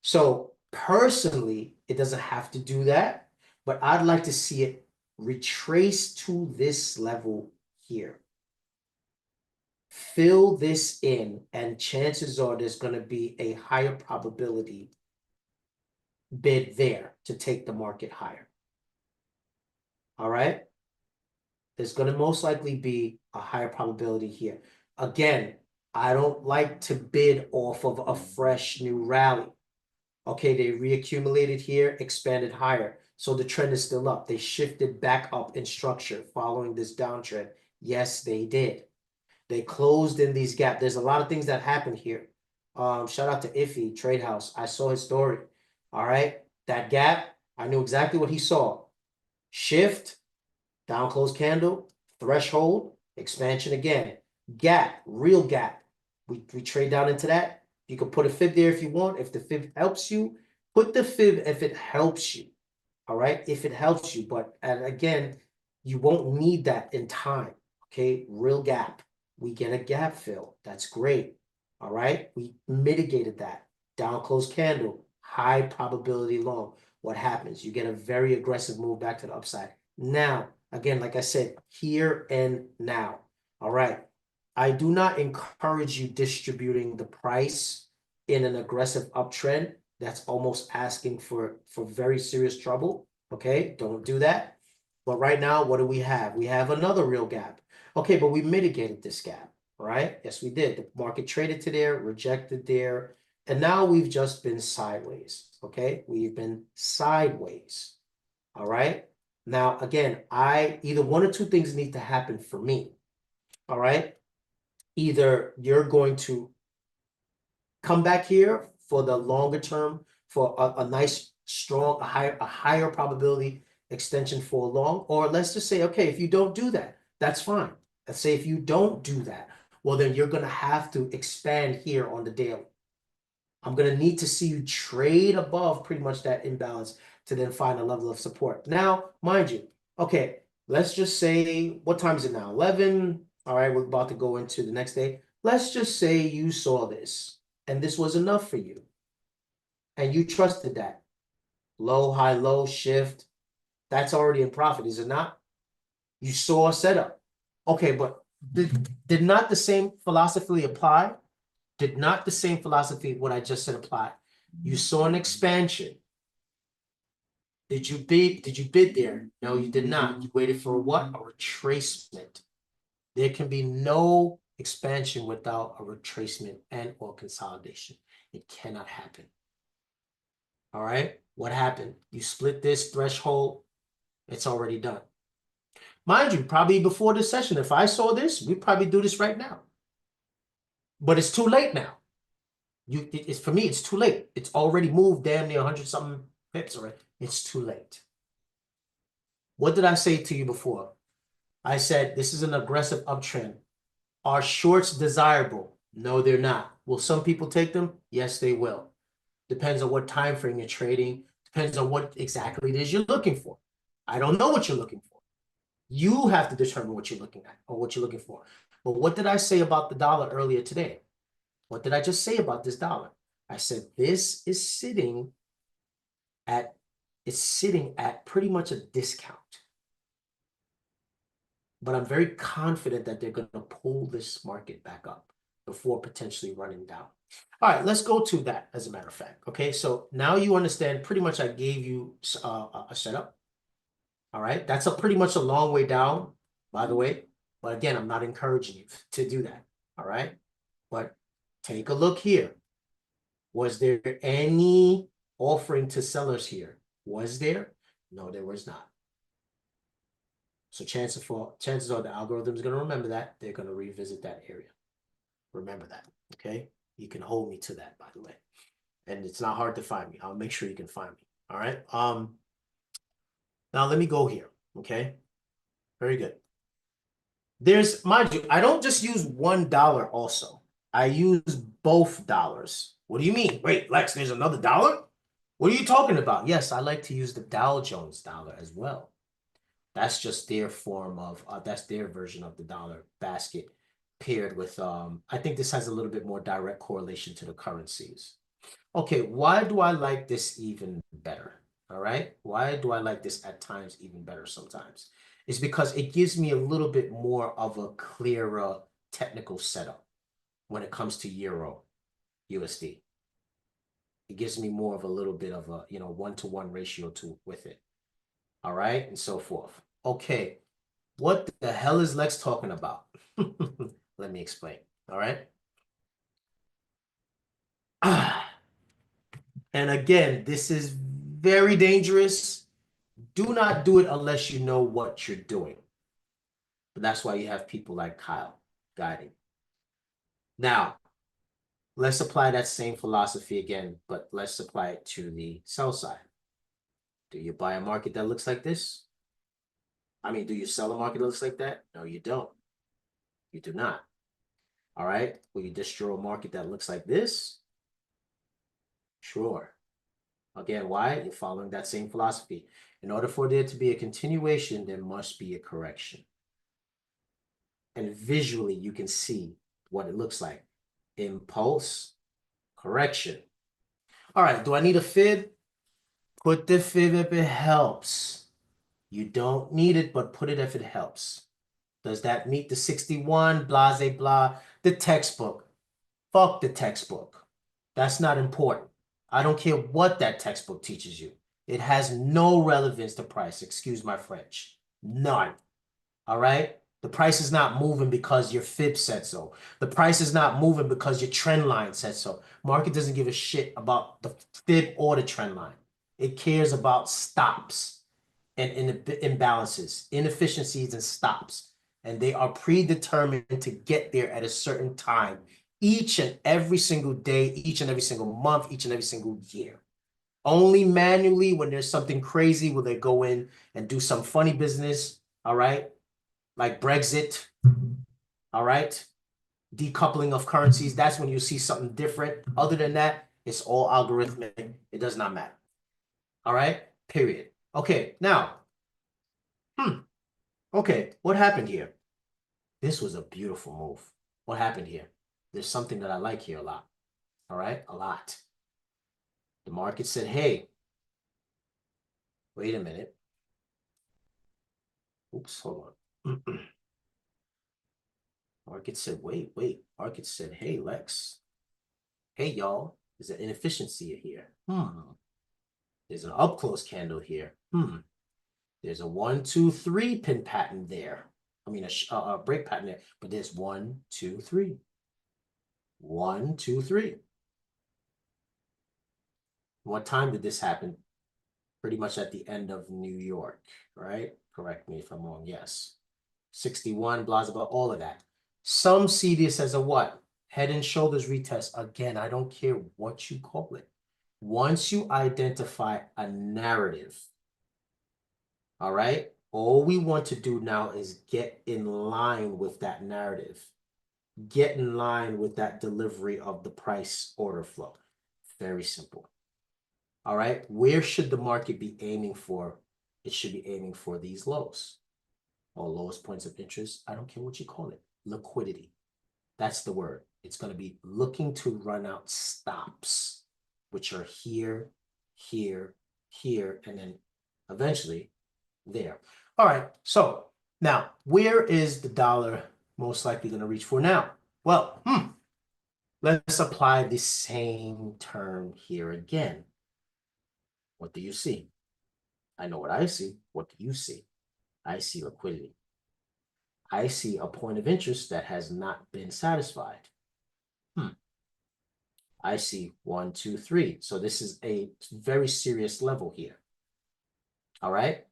D: So personally, it doesn't have to do that, but I'd like to see it retrace to this level here. Fill this in, and chances are there's going to be a higher probability bid there to take the market higher. All right. There's going to most likely be a higher probability here. Again, I don't like to bid off of a fresh new rally. Okay, they reaccumulated here, expanded higher. So the trend is still up. They shifted back up in structure following this downtrend. Yes, they did. They closed in these gaps. There's a lot of things that happened here. Shout out to Iffy, Trade House. I saw his story. All right, that gap, I knew exactly what he saw. Shift, down close candle, threshold, expansion again. Gap, real gap. We trade down into that. You can put a fib there if you want. If the fib helps you, put the fib if it helps you. All right, if it helps you. But again, you won't need that in time. Okay, real gap. We get a gap fill. That's great. All right, we mitigated that. Down close candle, high probability long. What happens? You get a very aggressive move back to the upside. Now, again, like I said, here and now. All right. I do not encourage you distributing the price in an aggressive uptrend. That's almost asking for very serious trouble. Okay, don't do that. But right now, what do we have? We have another real gap. Okay, but we mitigated this gap, right? Yes, we did. The market traded to there, rejected there, and now we've just been sideways. Okay, we've been sideways. All right. Now, again, either one or two things need to happen for me. All right. Either you're going to come back here for the longer term, for a nice, strong, a higher probability extension for long, or let's just say, okay, if you don't do that, that's fine. Let's say if you don't do that, well, then you're going to have to expand here on the daily. I'm going to need to see you trade above pretty much that imbalance to then find a level of support. Now, mind you, okay, let's just say, what time is it now? 11. All right, we're about to go into the next day. let's just say you saw this and this was enough for you and you trusted that. Low, high, low, shift. That's already in profit, is it not? You saw a setup. Okay, but did not the same philosophy apply? Did not the same philosophy, what I just said, apply? You saw an expansion. Did you bid there? No, you did not. You waited for what? A retracement. There can be no expansion without a retracement and or consolidation. It cannot happen. All right? What happened? You split this threshold, it's already done. Mind you, probably before this session, if I saw this, we'd probably do this right now. But it's too late now. It's for me, it's too late. It's already moved damn near 100 something pips already. It's too late. What did I say to you before? I said this is an aggressive uptrend. Are shorts desirable? No, they're not. Will some people take them? Yes, they will. Depends on what time frame you're trading. Depends on what exactly it is you're looking for. I don't know what you're looking for. You have to determine what you're looking at or what you're looking for. But what did I say about the dollar earlier today? What did I just say about this dollar? I said this is sitting at pretty much a discount. But I'm very confident that they're going to pull this market back up before potentially running down. All right, let's go to that as a matter of fact. Okay, so now you understand pretty much I gave you a setup. All right, that's pretty much a long way down, by the way. But again, I'm not encouraging you to do that. All right, but take a look here. Was there any offering to sellers here? Was there? No, there was not. So chances are the algorithm is going to remember that. They're going to revisit that area. Remember that, okay? You can hold me to that, by the way. And it's not hard to find me. I'll make sure you can find me, all right? Now let me go here, okay? Very good. There's, mind you, I don't just use $1 also. I use both dollars. What do you mean? Wait, Lex, there's another dollar? What are you talking about? Yes, I like to use the Dow Jones dollar as well. That's just their form of, that's their version of the dollar basket paired with, I think this has a little bit more direct correlation to the currencies. Okay, why do I like this even better? All right, why do I like this at times even better sometimes? It's because it gives me a little bit more of a clearer technical setup when it comes to Euro USD. It gives me more of a little bit of a, 1-to-1 ratio with it. All right, and so forth. Okay, what the hell is Lex talking about? Let me explain, all right? And again, this is very dangerous. Do not do it unless you know what you're doing. But that's why you have people like Kyle guiding. Now, let's apply that same philosophy again, but let's apply it to the sell side. Do you buy a market that looks like this? I mean, do you sell a market that looks like that? No, you don't. You do not. All right. Will you destroy a market that looks like this? Sure. Again, why? You're following that same philosophy. In order for there to be a continuation, there must be a correction. And visually, you can see what it looks like. Impulse, correction. All right, do I need a fib? Put the fib if it helps. You don't need it, but put it if it helps. Does that meet the 61, blah, blah, the textbook? Fuck the textbook. That's not important. I don't care what that textbook teaches you. It has no relevance to price. Excuse my French. None. All right? The price is not moving because your fib said so. The price is not moving because your trend line said so. Market doesn't give a shit about the fib or the trend line. It cares about stops and imbalances, inefficiencies and stops. And they are predetermined to get there at a certain time, each and every single day, each and every single month, each and every single year. Only manually when there's something crazy will they go in and do some funny business, all right? Like Brexit, all right? Decoupling of currencies, that's when you see something different. Other than that, it's all algorithmic. It does not matter. All right? Period. Okay, now, okay, what happened here? This was a beautiful move. What happened here? there's something that I like here a lot. All right, a lot. The market said, hey, wait a minute. Oops, hold on. Market said, wait. Market said, hey, Lex. Hey, y'all, there's an inefficiency here. There's an up close candle here. There's a 1, 2, 3 pin pattern there. I mean, a break pattern there, but there's 1, 2, 3. 1, 2, 3. What time did this happen? Pretty much at the end of New York, right? Correct me if I'm wrong. Yes. 61, blah, blah, all of that. Some see this as a what? Head and shoulders retest. Again, I don't care what you call it. Once you identify a narrative, all right, all we want to do now is get in line with that narrative. Get in line with that delivery of the price order flow. Very simple. All right, where should the market be aiming for? It should be aiming for these lows or lowest points of interest. I don't care what you call it. Liquidity. That's the word. It's going to be looking to run out stops, which are here, here, here, and then eventually there. All right, so now where is the dollar most likely going to reach for now? Well, let's apply the same term here again. What do you see? I know what I see. What do you see? I see liquidity. I see a point of interest that has not been satisfied. I see 1, 2, 3. So this is a very serious level here. All right.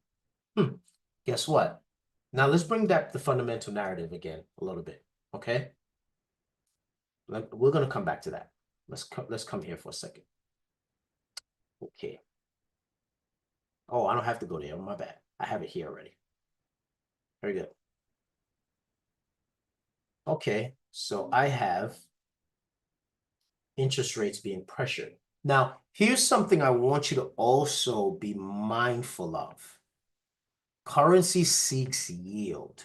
D: Guess what? Now let's bring back the fundamental narrative again a little bit. Okay. We're going to come back to that. Let's come here for a second. Okay. Oh, I don't have to go there. My bad. I have it here already. Very good. Okay, so I have interest rates being pressured. Now, here's something I want you to also be mindful of. Currency seeks yield.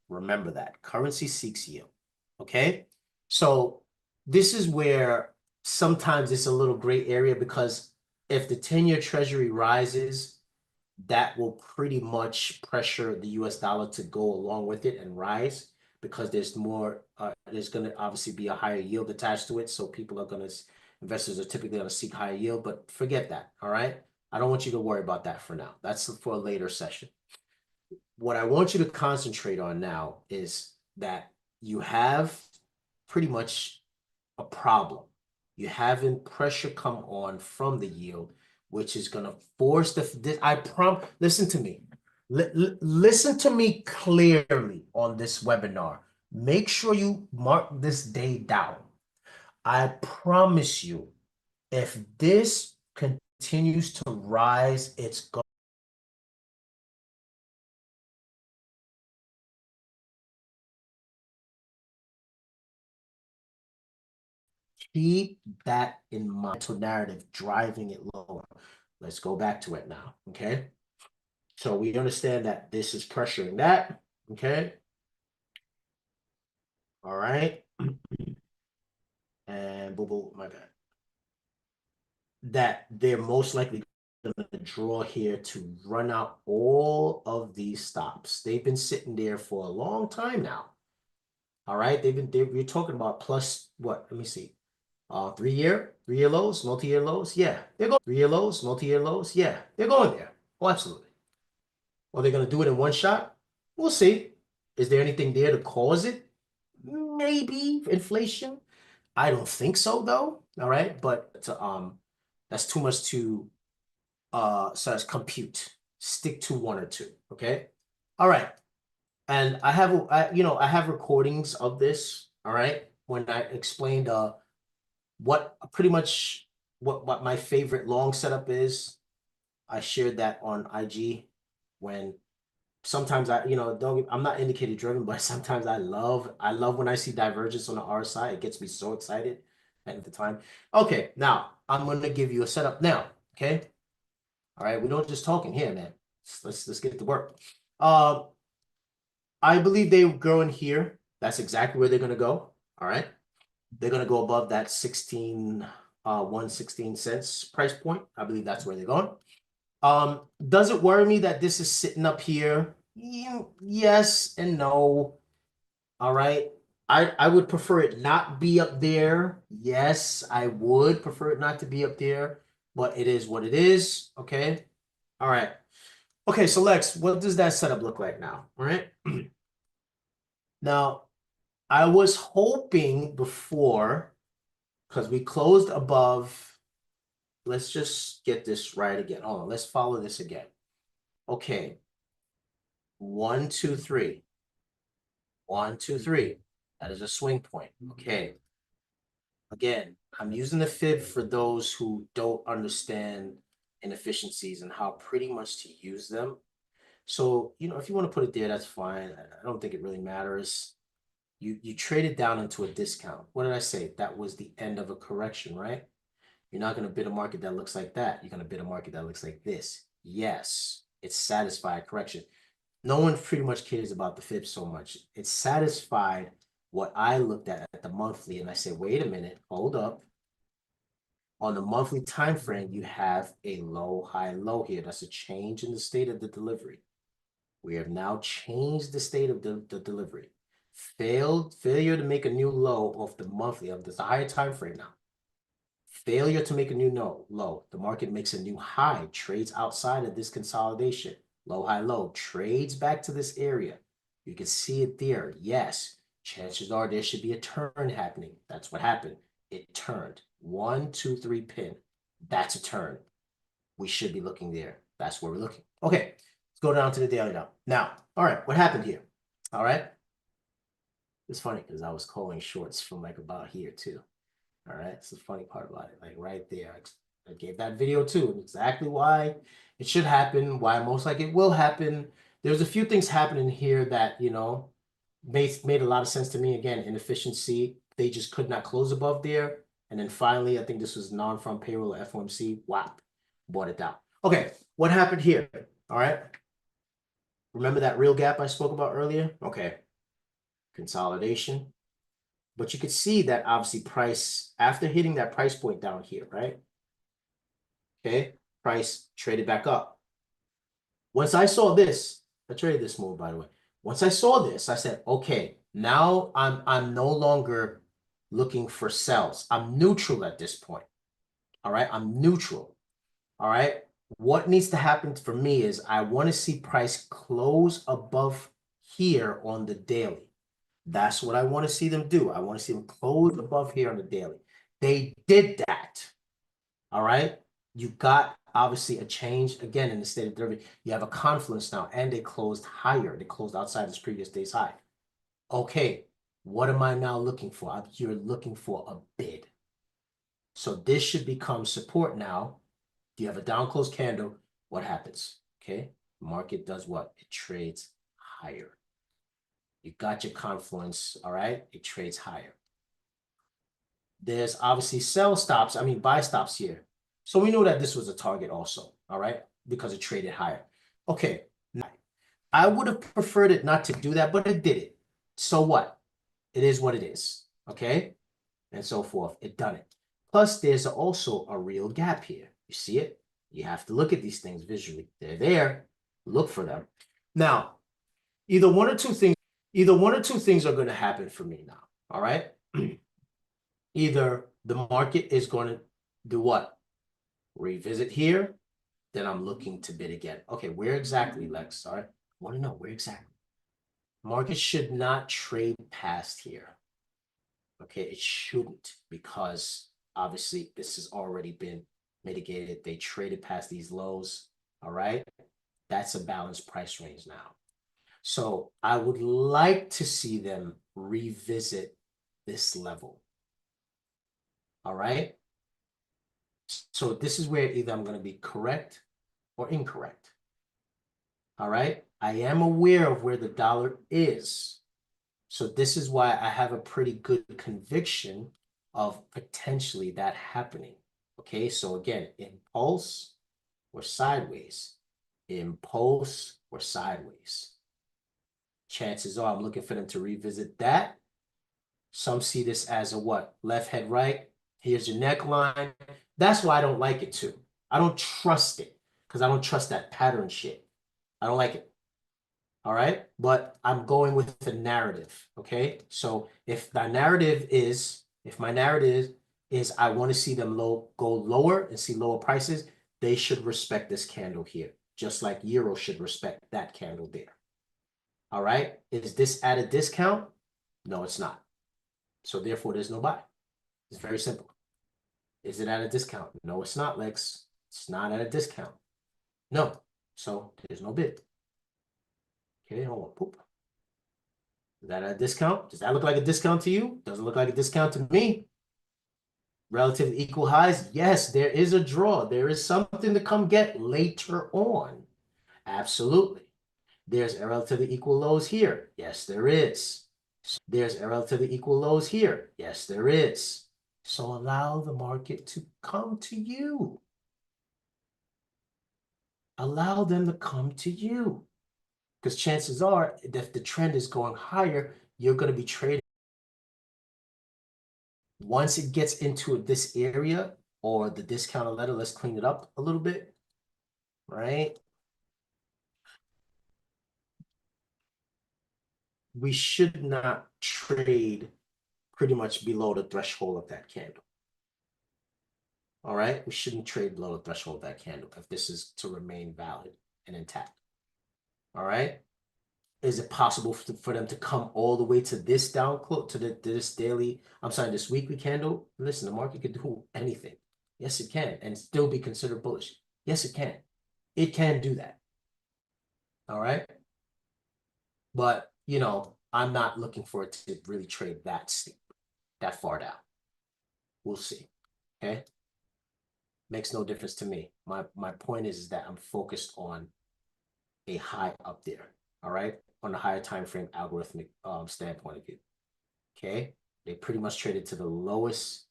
D: Remember that. Currency seeks yield. Okay? So this is where sometimes it's a little gray area, because if the 10-year treasury rises, that will pretty much pressure the US dollar to go along with it and rise, because there's more, there's going to obviously be a higher yield attached to it. So investors are typically going to seek higher yield, but forget that. All right. I don't want you to worry about that for now. That's for a later session. What I want you to concentrate on now is that you have pretty much a problem. You having pressure come on from the yield, which is going to force listen to me. Listen to me clearly on this webinar. Make sure you mark this day down. I promise you, if this continues to rise, it's going to keep that in mind. Mental narrative driving it lower. Let's go back to it now, okay? So we understand that this is pressuring that, okay? All right. And my bad. That they're most likely going to draw here to run out all of these stops. They've been sitting there for a long time now. All right. We're talking about plus what? Let me see. 3-year lows, multi-year lows. Yeah, they're going 3-year lows, multi-year lows. Yeah, they're going there. Oh, absolutely. Are they going to do it in one shot? We'll see. Is there anything there to cause it? Maybe inflation. I don't think so, though. All right, but that's too much to compute. Stick to one or two. Okay. All right. And I have recordings of this. All right. When I explained what my favorite long setup is, I shared that on IG. When sometimes I'm not indicator driven, but sometimes I love when I see divergence on the RSI. It gets me so excited at the time. Okay, now I'm going to give you a setup now. Okay. All right. We don't just talking here, man. Let's get to work. I believe they go in here. That's exactly where they're going to go. All right. they're gonna go above that 116 cents price point. I believe that's where they're going. Does it worry me that this is sitting up here? Yes and no. All right. I would prefer it not be up there. Yes, I would prefer it not to be up there, but it is what it is. Okay. All right. Okay, so Lex, what does that setup look like now? All right. Now, I was hoping before, because we closed above, let's just get this right again. Hold on, let's follow this again. Okay. 1, 2, 3. 1, 2, 3. That is a swing point. Okay. Again, I'm using the fib for those who don't understand inefficiencies and how pretty much to use them. So, if you want to put it there, that's fine. I don't think it really matters. You traded down into a discount. What did I say? That was the end of a correction, right? You're not going to bid a market that looks like that. You're going to bid a market that looks like this. Yes, it's satisfied correction. No one pretty much cares about the fib so much. It's satisfied what I looked at the monthly, and I said, wait a minute, hold up. On the monthly time frame, you have a low, high, low here. That's a change in the state of the delivery. We have now changed the state of the delivery. Failure to make a new low off the monthly of this higher time frame now. Failure to make a new low. The market makes a new high, trades outside of this consolidation. Low, high, low, trades back to this area. You can see it there. Yes, chances are there should be a turn happening. That's what happened. It turned. 1, 2, 3 pin. That's a turn. We should be looking there. That's where we're looking. Okay, let's go down to the daily now. Now, all right, what happened here? All right. It's funny because I was calling shorts from like about here too. All right, it's the funny part about it. Like right there, I gave that video too, exactly why it should happen, why most like it will happen. There's a few things happening here that, made a lot of sense to me. Again, inefficiency. They just could not close above there. And then finally, I think this was non-farm payroll or FOMC. Whap, bought it down. Okay, what happened here? All right. Remember that real gap I spoke about earlier? Okay. Consolidation. But you could see that obviously price, after hitting that price point down here, right? Okay, price traded back up. Once I saw this, I traded this move, by the way. Once I saw this, I said, okay, now I'm no longer looking for sells. I'm neutral at this point. All right, I'm neutral. All right, what needs to happen for me is I want to see price close above here on the daily. That's what I want to see them do. I want to see them close above here on the daily. They did that. All right. You got obviously a change again in the state of delivery. You have a confluence now, and they closed higher. They closed outside this previous day's high. Okay. What am I now looking for? You're looking for a bid. So this should become support now. You have a down close candle. What happens? Okay. Market does what? It trades higher. You got your confluence, all right? It trades higher. There's obviously buy stops here. So we know that this was a target also, all right? Because it traded higher. Okay, I would have preferred it not to do that, but it did it. So what? It is what it is, okay? And so forth. It done it. Plus, there's also a real gap here. You see it? You have to look at these things visually. They're there. Look for them. Now, either one or two things are going to happen for me now, all right? Either the market is going to do what? Revisit here, then I'm looking to bid again. Okay, where exactly, Lex? All right, I want to know where exactly. Market should not trade past here. Okay, it shouldn't, because obviously this has already been mitigated. They traded past these lows, all right? That's a balanced price range now. So I would like to see them revisit this level. All right. So this is where either I'm going to be correct or incorrect. All right. I am aware of where the dollar is. So this is why I have a pretty good conviction of potentially that happening. Okay. So again, impulse or sideways. Impulse or sideways. Chances are I'm looking for them to revisit that. Some see this as a what? Left head right. Here's your neckline. That's why I don't like it too. I don't trust it because I don't trust that pattern shit. I don't like it. All right. But I'm going with the narrative. Okay. So if my narrative is I want to see them go lower and see lower prices, they should respect this candle here, just like Euro should respect that candle there. All right. Is this at a discount? No, it's not. So therefore, there's no buy. It's very simple. Is it at a discount? No, it's not, Lex. It's not at a discount. No. So there's no bid. Okay, hold on. Poop. Is that a discount? Does that look like a discount to you? Doesn't look like a discount to me. Relative equal highs? Yes, there is a draw. There is something to come get later on. Absolutely. There's relatively equal lows here. Yes, there is. There's relatively equal lows here. Yes, there is. So allow the market to come to you. Allow them to come to you. Because chances are, if the trend is going higher, you're going to be trading. Once it gets into this area or the discounted letter, let's clean it up a little bit, right? We should not trade pretty much below the threshold of that candle. All right, we shouldn't trade below the threshold of that candle if this is to remain valid and intact. All right, is it possible for them to come all the way to this down close to this this weekly candle? Listen, the market can do anything. Yes, it can, and still be considered bullish. Yes, it can. It can do that. All right, but you know, I'm not looking for it to really trade that steep, that far down. We'll see. Okay. Makes no difference to me. My point is that I'm focused on a high up there, all right, on the higher time frame algorithmic standpoint of view. Okay, they pretty much traded to the lowest,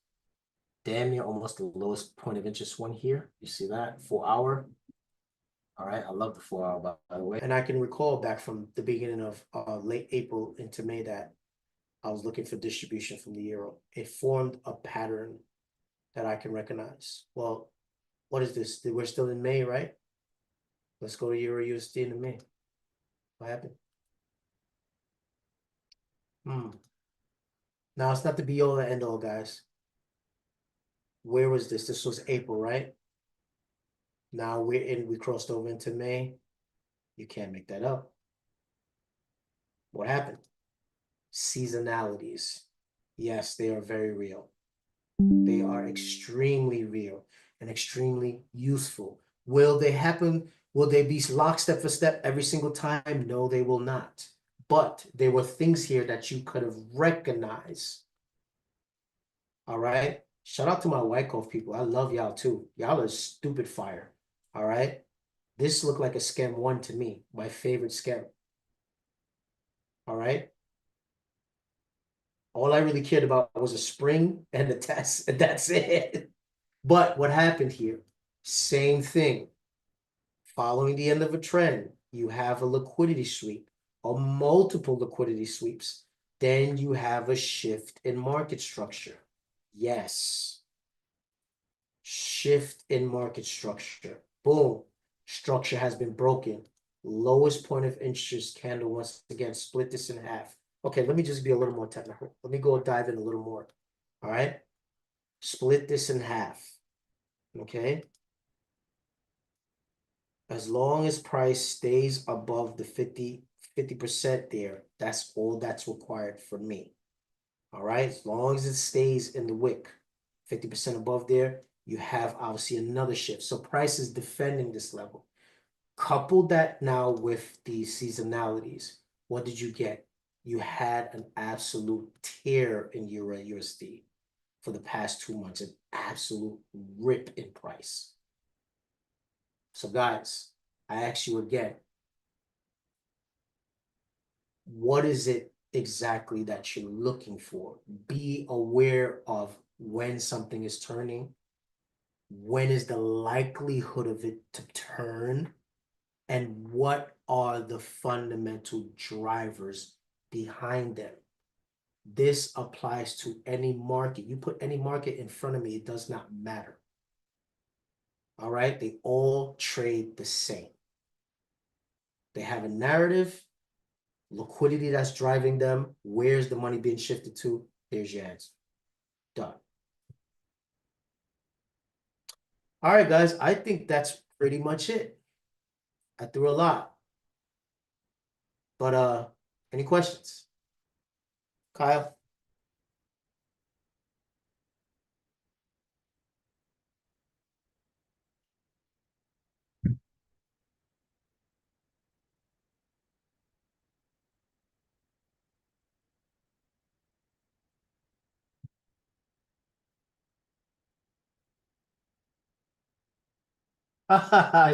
D: damn near almost the lowest point of interest one here. You see that 4 hour? All right, I love the 4 hour by the way. And I can recall back from the beginning of late April into May that I was looking for distribution from the euro. It formed a pattern that I can recognize. Well, what is this? We're still in May, right? Let's go to Euro USD in May. What happened? Now it's not the be all and end all, guys. Where was this? This was April, right? Now we crossed over into May. You can't make that up. What happened? Seasonalities. Yes, they are very real. They are extremely real and extremely useful. Will they happen? Will they be lockstep for step every single time? No, they will not. But there were things here that you could have recognized. All right. Shout out to my White Cove people. I love y'all too. Y'all are stupid fire. All right. This looked like a scam one to me. My favorite scam. All right. All I really cared about was a spring and a test, and that's it. But what happened here? Same thing. Following the end of a trend, you have a liquidity sweep or multiple liquidity sweeps. Then you have a shift in market structure. Yes. Shift in market structure. Boom. Structure has been broken. Lowest point of interest candle once again. Split this in half. Okay, let me just be a little more technical. Let me go dive in a little more. All right. Split this in half. Okay. As long as price stays above the 50% there, that's all that's required for me. All right. As long as it stays in the wick, 50% above there, you have obviously another shift. So price is defending this level. Couple that now with the seasonalities. What did you get? You had an absolute tear in Euro USD for the past 2 months, an absolute rip in price. So guys, I ask you again, what is it exactly that you're looking for? Be aware of when something is turning. When is the likelihood of it to turn? And what are the fundamental drivers behind them? This applies to any market. You put any market in front of me, it does not matter. All right? They all trade the same. They have a narrative, liquidity that's driving them. Where's the money being shifted to? Here's your answer. Done. All right, guys. I think that's pretty much it. I threw a lot. But any questions? Kyle?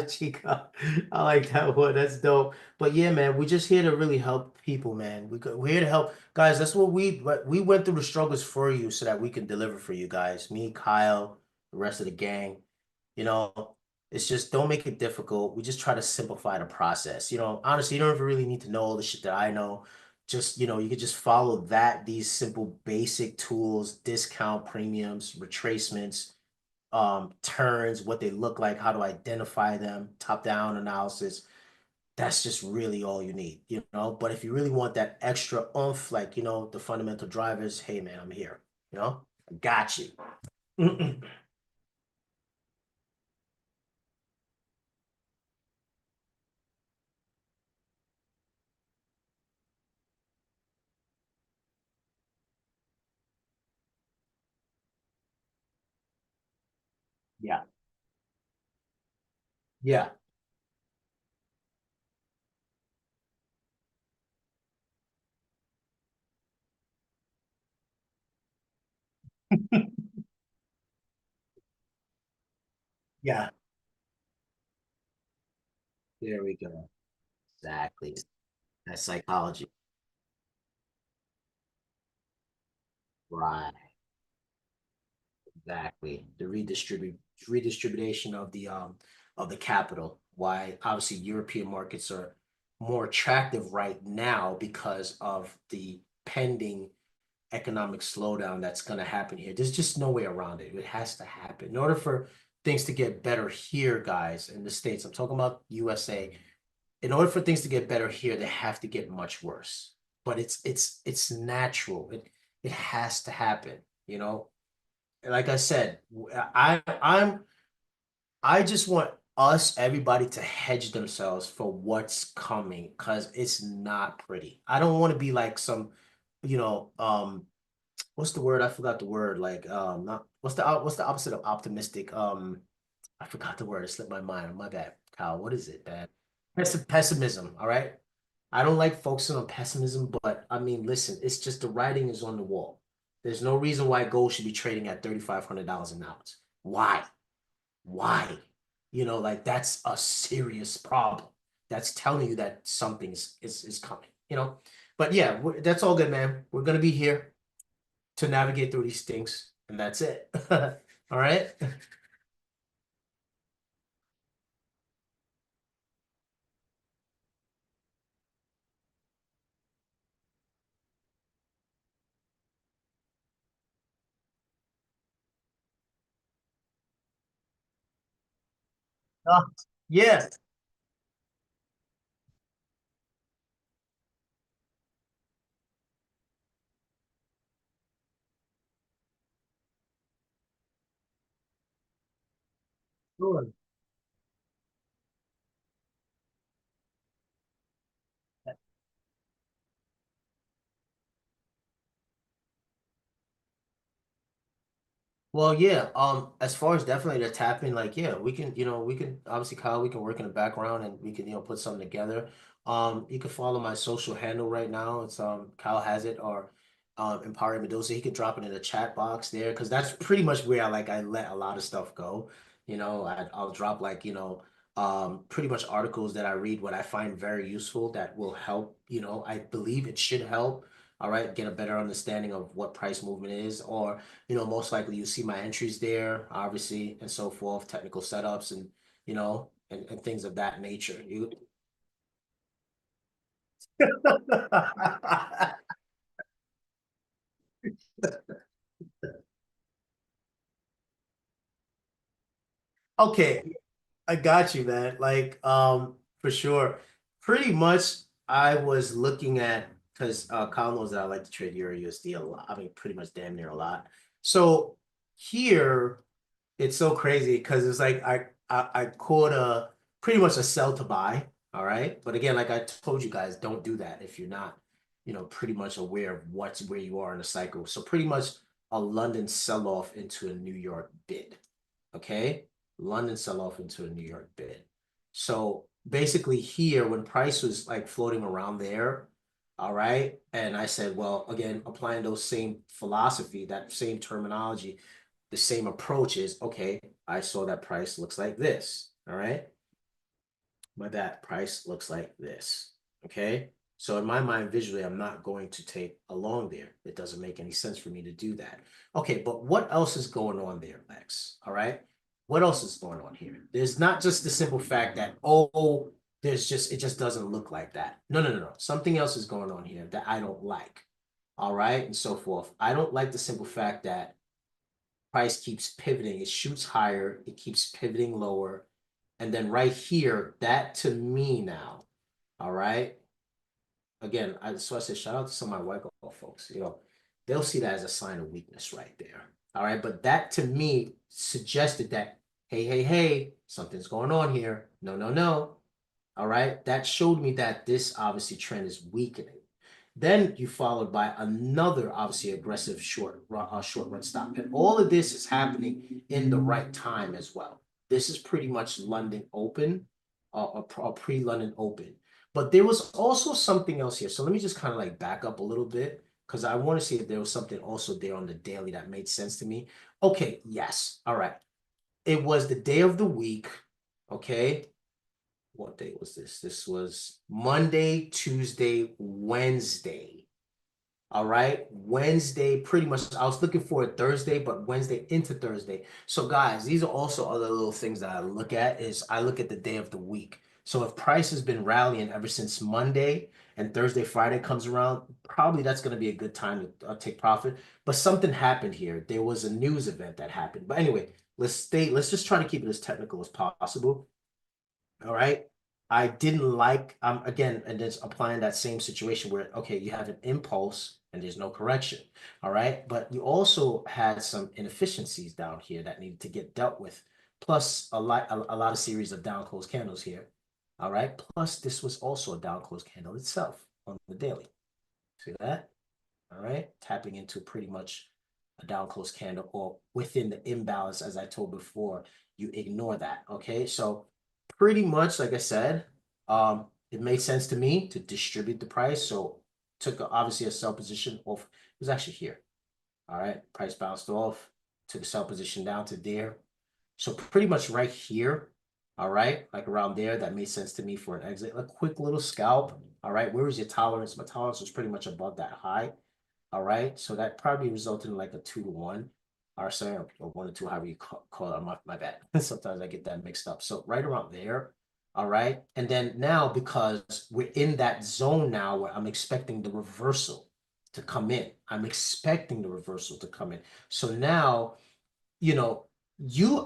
D: Chica, I like that one. That's dope. But yeah, man, we're just here to really help people, man. We're here to help guys. That's what we went through the struggles for you so that we can deliver for you guys. Me, Kyle, the rest of the gang. You know, it's just don't make it difficult. We just try to simplify the process. Honestly, you don't even really need to know all the shit that I know. Just, you could just follow these simple basic tools, discount premiums, retracements, turns, what they look like, how to identify them, top-down analysis. That's just really all you need. But if you really want that extra oomph, like, the fundamental drivers, hey man, I'm here. I got you. Yeah. Yeah. Yeah. There we go. Exactly. That's psychology. Right. Exactly. The redistribution of the capital. Why obviously European markets are more attractive right now because of the pending economic slowdown that's going to happen here. There's just no way around it. It has to happen. In order for things to get better here, guys, in the States, I'm talking about USA, in order for things to get better here, they have to get much worse. But it's natural. It has to happen. Like I said, I just want everybody to hedge themselves for what's coming because it's not pretty. I don't want to be like some, you know, what's the word? I forgot the word. Like, not what's the opposite of optimistic? I forgot the word. It slipped my mind. My bad, Kyle. What is it, man? Pessimism. All right. I don't like focusing on pessimism, but I mean, listen, it's just the writing is on the wall. There's no reason why gold should be trading at $3,500 an ounce. Why? Why? Like that's a serious problem. That's telling you that something is coming. But yeah, that's all good, man. We're gonna be here to navigate through these things, and that's it. All right. Uh, yeah. Sure. Well, yeah. As far as definitely the tapping, like, yeah, we can obviously Kyle, we can work in the background and we can, put something together. You can follow my social handle right now. It's Kyle has it or Empire Medusa. He could drop it in the chat box there because that's pretty much where I let a lot of stuff go. I'll drop like, pretty much articles that I read what I find very useful that will help, I believe it should help. All right, get a better understanding of what price movement is, or most likely you see my entries there, obviously, and so forth, technical setups and things of that nature. You Okay, I got you, man. Like, for sure. Pretty much, I was looking at because Kyle knows that I like to trade Euro USD a lot. I mean, pretty much damn near a lot. So here, it's so crazy because it's like I caught a pretty much a sell to buy. All right, but again, like I told you guys, don't do that if you're not, pretty much aware of where you are in the cycle. So pretty much a London sell off into a New York bid. Okay, London sell off into a New York bid. So basically here, when price was like floating around there, all right, and I said, well, again, applying those same philosophy, that same terminology, the same approach is, okay, I saw that price looks like this, all right? That price looks like this, okay? So in my mind, visually, I'm not going to take a long there. It doesn't make any sense for me to do that. Okay, but what else is going on there, Lex? All right? What else is going on here? There's not just the simple fact that, oh, it just doesn't look like that. No, no, no, no. Something else is going on here that I don't like. All right, and so forth. I don't like the simple fact that price keeps pivoting. It shoots higher, it keeps pivoting lower. And then right here, that to me now, all right. Again, I said shout out to some of my white girl folks. They'll see that as a sign of weakness right there. All right. But that to me suggested that, hey, hey, hey, something's going on here. No, no, no. All right. That showed me that this obviously trend is weakening. Then you followed by another obviously aggressive short run stop. And all of this is happening in the right time as well. This is pretty much London open, a pre-London open. But there was also something else here. So let me just kind of like back up a little bit because I want to see if there was something also there on the daily that made sense to me. Okay, yes. All right. It was the day of the week. Okay. What day was this? This was Monday, Tuesday, Wednesday. All right. Wednesday, pretty much. I was looking for it Thursday, but Wednesday into Thursday. So, guys, these are also other little things that I look at is I look at the day of the week. So if price has been rallying ever since Monday and Thursday, Friday comes around, probably that's going to be a good time to take profit. But something happened here. There was a news event that happened. But anyway, let's just try to keep it as technical as possible. All right. I didn't like, again, and it's applying that same situation where, okay, you have an impulse and there's no correction. All right. But you also had some inefficiencies down here that needed to get dealt with, plus a lot of series of down close candles here. All right. Plus, this was also a down close candle itself on the daily. See that? All right. Tapping into pretty much a down close candle or within the imbalance, as I told before, you ignore that. Okay. So, pretty much, like I said, it made sense to me to distribute the price. So took obviously a sell position off. It was actually here. All right, price bounced off, took a sell position down to there. So pretty much right here. All right, like around there, that made sense to me for an exit. A quick little scalp. All right, where was your tolerance? My tolerance was pretty much above that high. All right, so that probably resulted in like a 2-to-1. Or sorry, or 1 to 2, however you call it. My bad. Sometimes I get that mixed up. So right around there. All right. And then now, because we're in that zone now where I'm expecting the reversal to come in. I'm expecting the reversal to come in. So now, you know,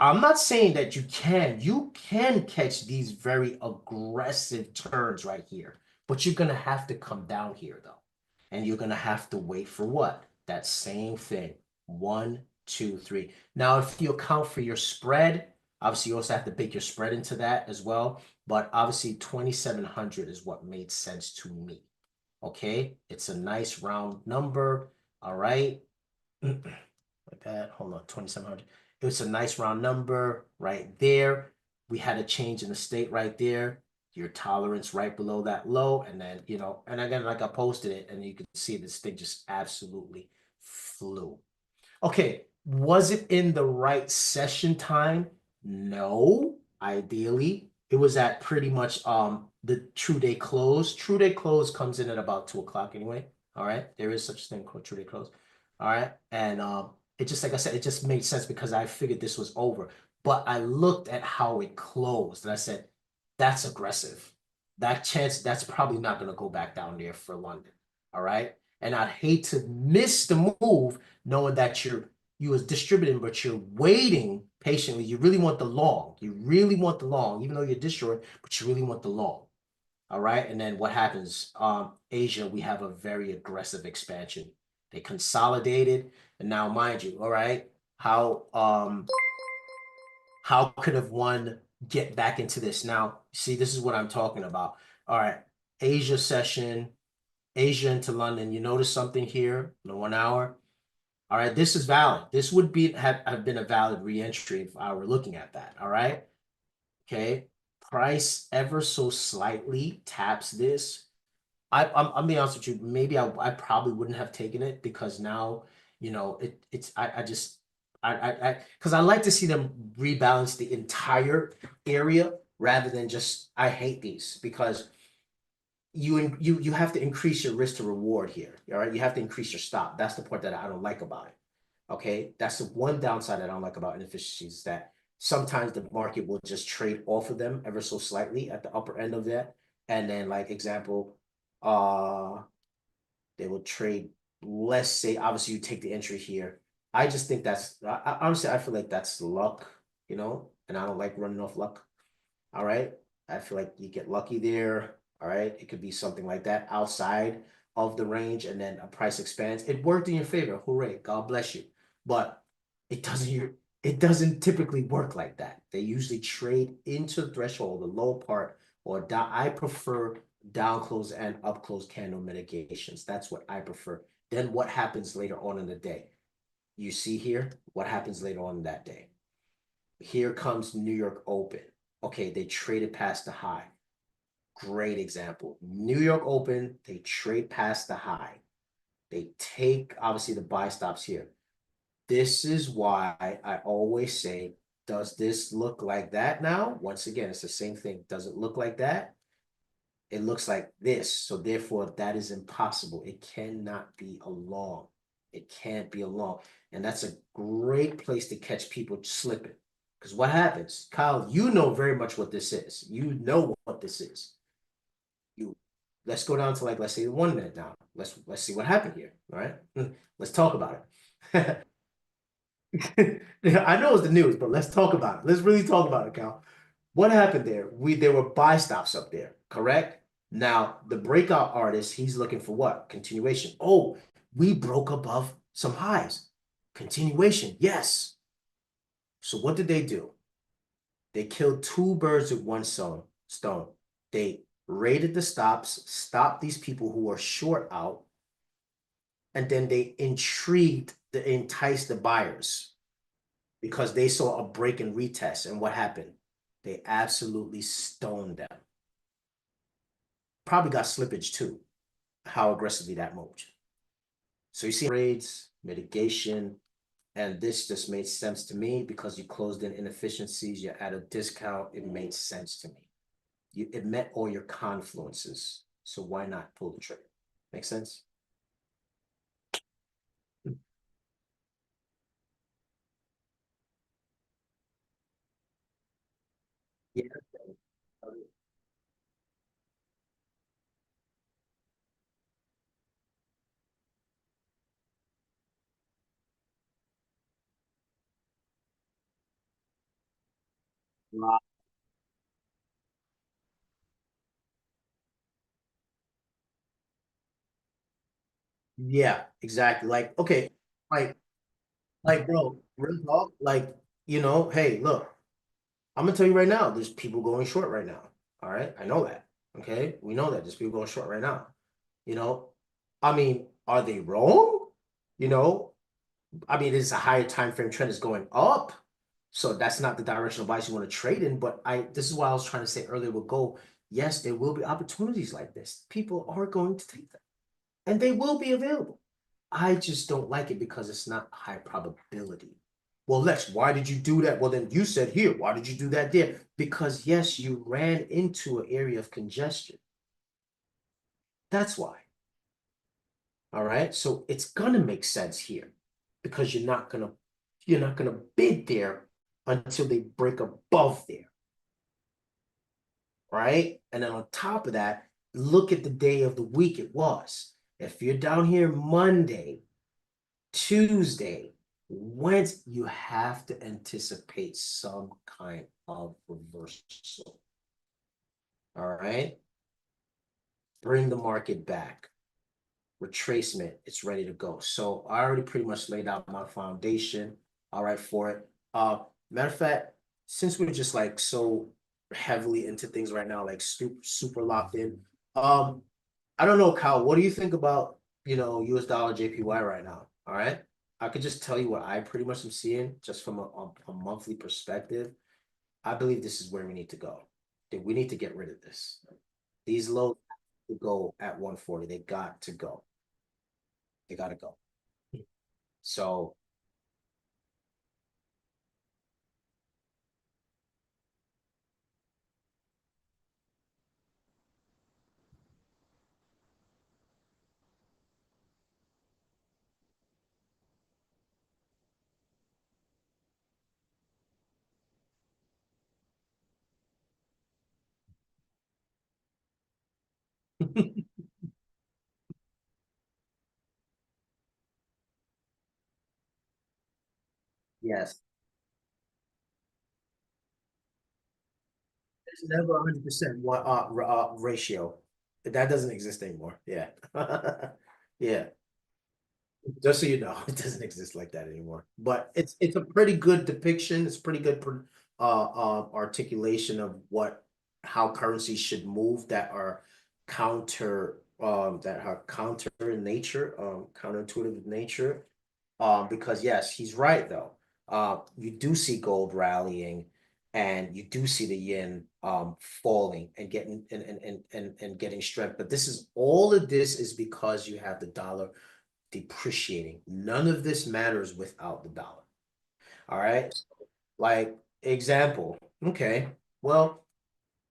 D: I'm not saying that you can catch these very aggressive turns right here, but you're gonna have to come down here though. And you're gonna have to wait for what? That same thing. 1, 2, 3. Now, if you account for your spread, obviously you also have to bake your spread into that as well. But obviously 2,700 is what made sense to me. Okay, it's a nice round number. All right. Like that. Hold on, 2,700. It's a nice round number right there. We had a change in the state right there. Your tolerance right below that low. And then, and again, like I posted it, and you can see this thing just absolutely flew. Okay, was it in the right session time? No, ideally. It was at pretty much the true day close. True day close comes in at about 2 o'clock anyway. All right. There is such a thing called true day close. All right. And it just, like I said, it just made sense because I figured this was over. But I looked at how it closed and I said, that's aggressive. That's probably not going to go back down there for London. All right. And I'd hate to miss the move knowing that you was distributing, but you're waiting patiently. You really want the long. You really want the long, even though you're this short, but you really want the long. All right. And then what happens? Asia, we have a very aggressive expansion. They consolidated. And now, mind you, all right, how could have one get back into this? Now, see, this is what I'm talking about. All right, Asia session, Asia into London. You notice something here, the 1 hour. All right, this is valid. This would be have been a valid reentry if I were looking at that. All right. Okay. Price ever so slightly taps this. I'm being honest with you. Maybe I probably wouldn't have taken it because now, it's I just because I like to see them rebalance the entire area rather than just I hate these because you have to increase your risk to reward here. All right, you have to increase your stop. That's the part that I don't like about it. Okay, that's the one downside that I don't like about inefficiencies is that sometimes the market will just trade off of them ever so slightly at the upper end of that, and then like example, uh, they will trade. Let's say obviously you take the entry here. I just think honestly I feel like that's luck, and I don't like running off luck. All right. I feel like you get lucky there. All right. It could be something like that outside of the range and then a price expands. It worked in your favor. Hooray. God bless you. But it doesn't typically work like that. They usually trade into the threshold, the low part, or down. I prefer down close and up close candle mitigations. That's what I prefer. Then what happens later on in the day? You see here what happens later on in that day. Here comes New York Open. Okay, they traded past the high. Great example. New York Open, they trade past the high. They take, obviously, the buy stops here. This is why I always say, does this look like that now? Once again, it's the same thing. Does it look like that? It looks like this. So therefore, that is impossible. It cannot be a long. It can't be a long. And that's a great place to catch people slipping. Because what happens, Kyle, you know very much what this is. You know what this is. Let's go down to let's say 1 minute now. Let's see what happened here. All right. Let's talk about it. I know it's the news, but let's talk about it. Let's really talk about it, Kyle. What happened there? There were buy stops up there, correct? Now the breakout artist, he's looking for what? Continuation. Oh, we broke above some highs. Continuation, yes. So what did they do? They killed two birds with one stone. They raided the stops, stopped these people who were short out, and then they enticed the buyers because they saw a break and retest. And what happened? They absolutely stoned them. Probably got slippage too, how aggressively that moved. So you see trades, mitigation, and this just made sense to me because you closed in inefficiencies, you're at a discount, it made sense to me. It met all your confluences. So why not pull the trigger? Make sense? Yeah. Yeah, exactly. Like, okay, like, bro, real talk, hey, look, I'm gonna tell you right now, there's people going short right now. All right, I know that. Okay, we know that there's people going short right now. You know, I mean, are they wrong? You know, I mean, it's a higher time frame trend is going up, so that's not the directional bias you want to trade in. But this is what I was trying to say earlier with gold. Yes, there will be opportunities like this. People are going to take them, and they will be available. I just don't like it because it's not high probability. Well, Lex, why did you do that? Well, then you said here, why did you do that there? Because yes, you ran into an area of congestion. That's why. All right. So it's gonna make sense here because you're not gonna bid there until they break above there. Right. And then on top of that, look at the day of the week it was. If you're down here Monday, Tuesday, Wednesday, you have to anticipate some kind of reversal. All right. Bring the market back. Retracement, it's ready to go. So I already pretty much laid out my foundation, all right, for it. Matter of fact, since we're just like so heavily into things right now, like super locked in, I don't know, Kyle, what do you think about, US dollar JPY right now? All right. I could just tell you what I pretty much am seeing just from a monthly perspective. I believe this is where we need to go. We need to get rid of this. These lows have to go at 140. They got to go. They got to go. So, yes, it's never 100% one ratio. That doesn't exist anymore. Yeah. Yeah. Just so you know, it doesn't exist like that anymore. But it's a pretty good depiction. It's pretty good articulation of how currencies should move that are counter in nature, counterintuitive in nature. Because yes, he's right though. You do see gold rallying, and you do see the yen falling and getting strength. But all of this is because you have the dollar depreciating. None of this matters without the dollar. All right. Like example. Okay. Well,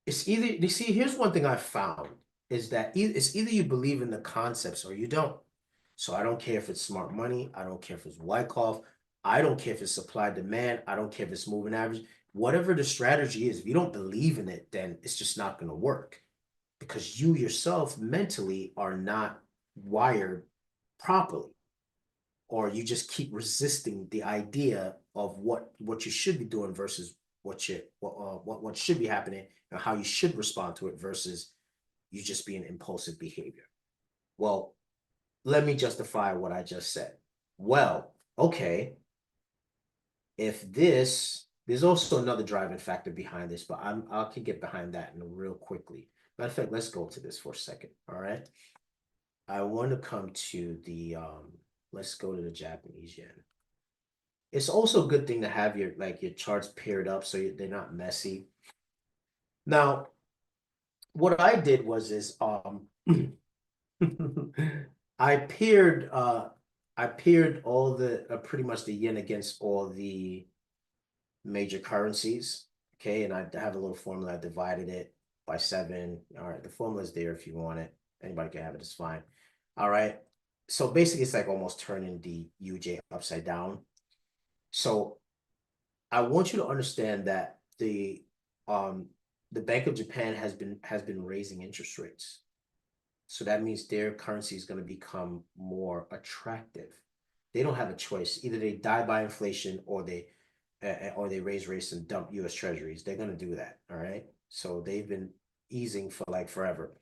D: it's either you see, here's one thing I found is that it's either you believe in the concepts or you don't. So I don't care if it's smart money. I don't care if it's Wyckoff. I don't care if it's supply demand. I don't care if it's moving average. Whatever the strategy is, if you don't believe in it, then it's just not going to work because you yourself mentally are not wired properly, or you just keep resisting the idea of what you should be doing versus what should be happening and how you should respond to it versus you just being impulsive behavior. Well, let me justify what I just said. Well, okay, if there's also another driving factor behind this, but I can get behind that in real quickly. Matter of fact, let's go to this for a second. All right. I want to come to let's go to the Japanese yen. It's also a good thing to have your charts paired up so they're not messy. Now, what I did was I paired all the pretty much the yen against all the major currencies. Okay, and I have a little formula. I divided it by 7. All right, the formula is there if you want it. Anybody can have it, it's fine. All right. So basically it's like almost turning the UJ upside down. So I want you to understand that the Bank of Japan has been raising interest rates. So that means their currency is going to become more attractive. They don't have a choice. Either they die by inflation or they raise rates and dump US treasuries. They're going to do that. All right. So they've been easing for like forever.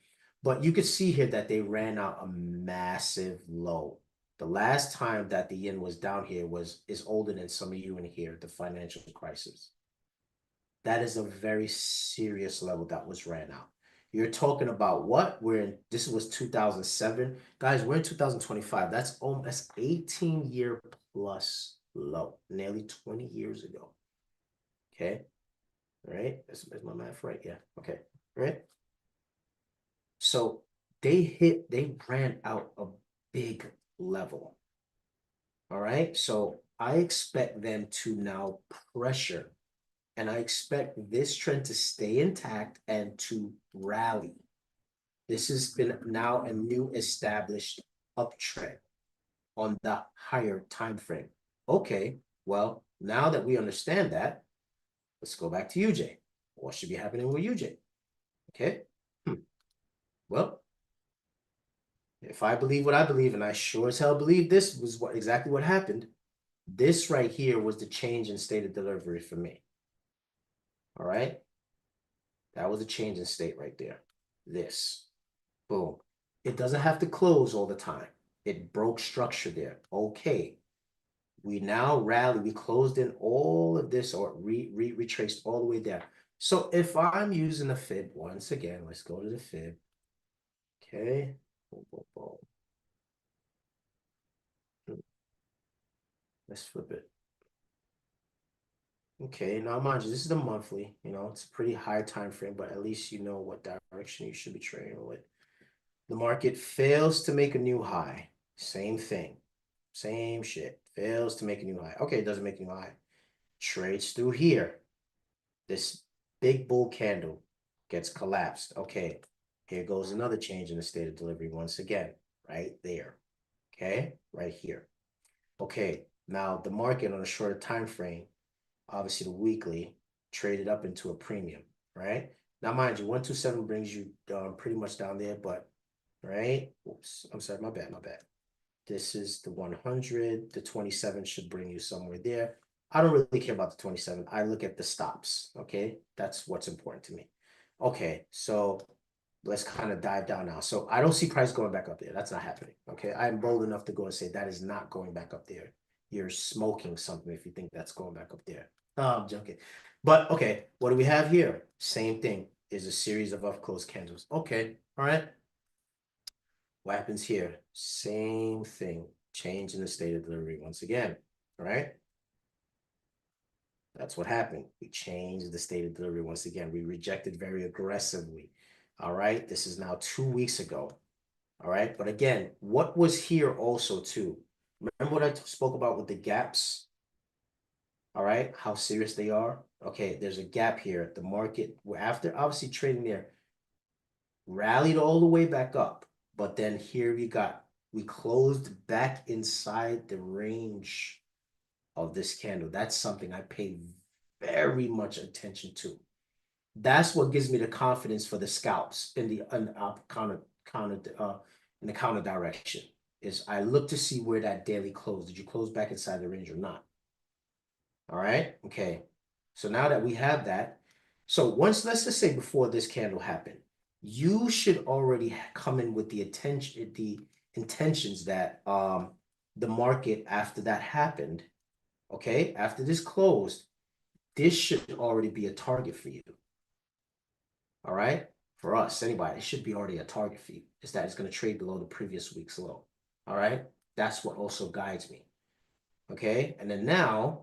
D: But you could see here that they ran out a massive low. The last time that the yen was down here is older than some of you in here, the financial crisis. That is a very serious level that was ran out. You're talking about what? This was 2007. Guys, we're in 2025. That's almost 18-year plus low, nearly 20 years ago. Okay. All right. Is my math right? Yeah. Okay. All right. So they ran out a big level. All right. So I expect them to now pressure, and I expect this trend to stay intact and to rally. This has been now a new established uptrend on the higher time frame. Okay, well, now that we understand that, let's go back to UJ. What should be happening with UJ? Okay. Well, If I believe what I believe, and I sure as hell believe this was exactly what happened, this right here was the change in state of delivery for me. All right? That was a change in state right there. This. Boom. It doesn't have to close all the time. It broke structure there. Okay. We now rally. We closed in all of this or retraced all the way down. So if I'm using a fib, once again, let's go to the fib. Okay. Boom, boom, boom. Let's flip it. Okay, now mind you, this is the monthly, it's a pretty high time frame, but at least you know what direction you should be trading with. The market fails to make a new high. Same thing. Same shit. Fails to make a new high. Okay, it doesn't make a new high. Trades through here. This big bull candle gets collapsed. Okay, here goes another change in the state of delivery once again, right there. Okay, right here. Okay, now the market on a shorter time frame, obviously the weekly, traded up into a premium, right? Now, mind you, 127 brings you pretty much down there, but, right? Oops, I'm sorry, my bad. This is the 100. The 27 should bring you somewhere there. I don't really care about the 27. I look at the stops, okay? That's what's important to me. Okay, so let's kind of dive down now. So I don't see price going back up there. That's not happening, okay? I'm bold enough to go and say that is not going back up there. You're smoking something if you think that's going back up there. No, I'm joking. But okay, what do we have here? Same thing. Is a series of up-close candles. Okay, all right. What happens here? Same thing. Change in the state of delivery once again, all right? That's what happened. We changed the state of delivery once again. We rejected very aggressively, all right? This is now 2 weeks ago, all right? But again, what was here also too? Remember what I spoke about with the gaps? All right, how serious they are? Okay, there's a gap here. The market, after obviously trading there, rallied all the way back up. But then here we closed back inside the range of this candle. That's something I pay very much attention to. That's what gives me the confidence for the scalps in the counter direction. Is I look to see where that daily closed. Did you close back inside the range or not? All right. Okay. So now that we have that, so once, let's just say before this candle happened, you should already come in with the intentions that the market after that happened, okay, after this closed, this should already be a target for you. All right. For us, anybody, it should be already a target for you. Is that it's going to trade below the previous week's low. All right. That's what also guides me. Okay. And then now,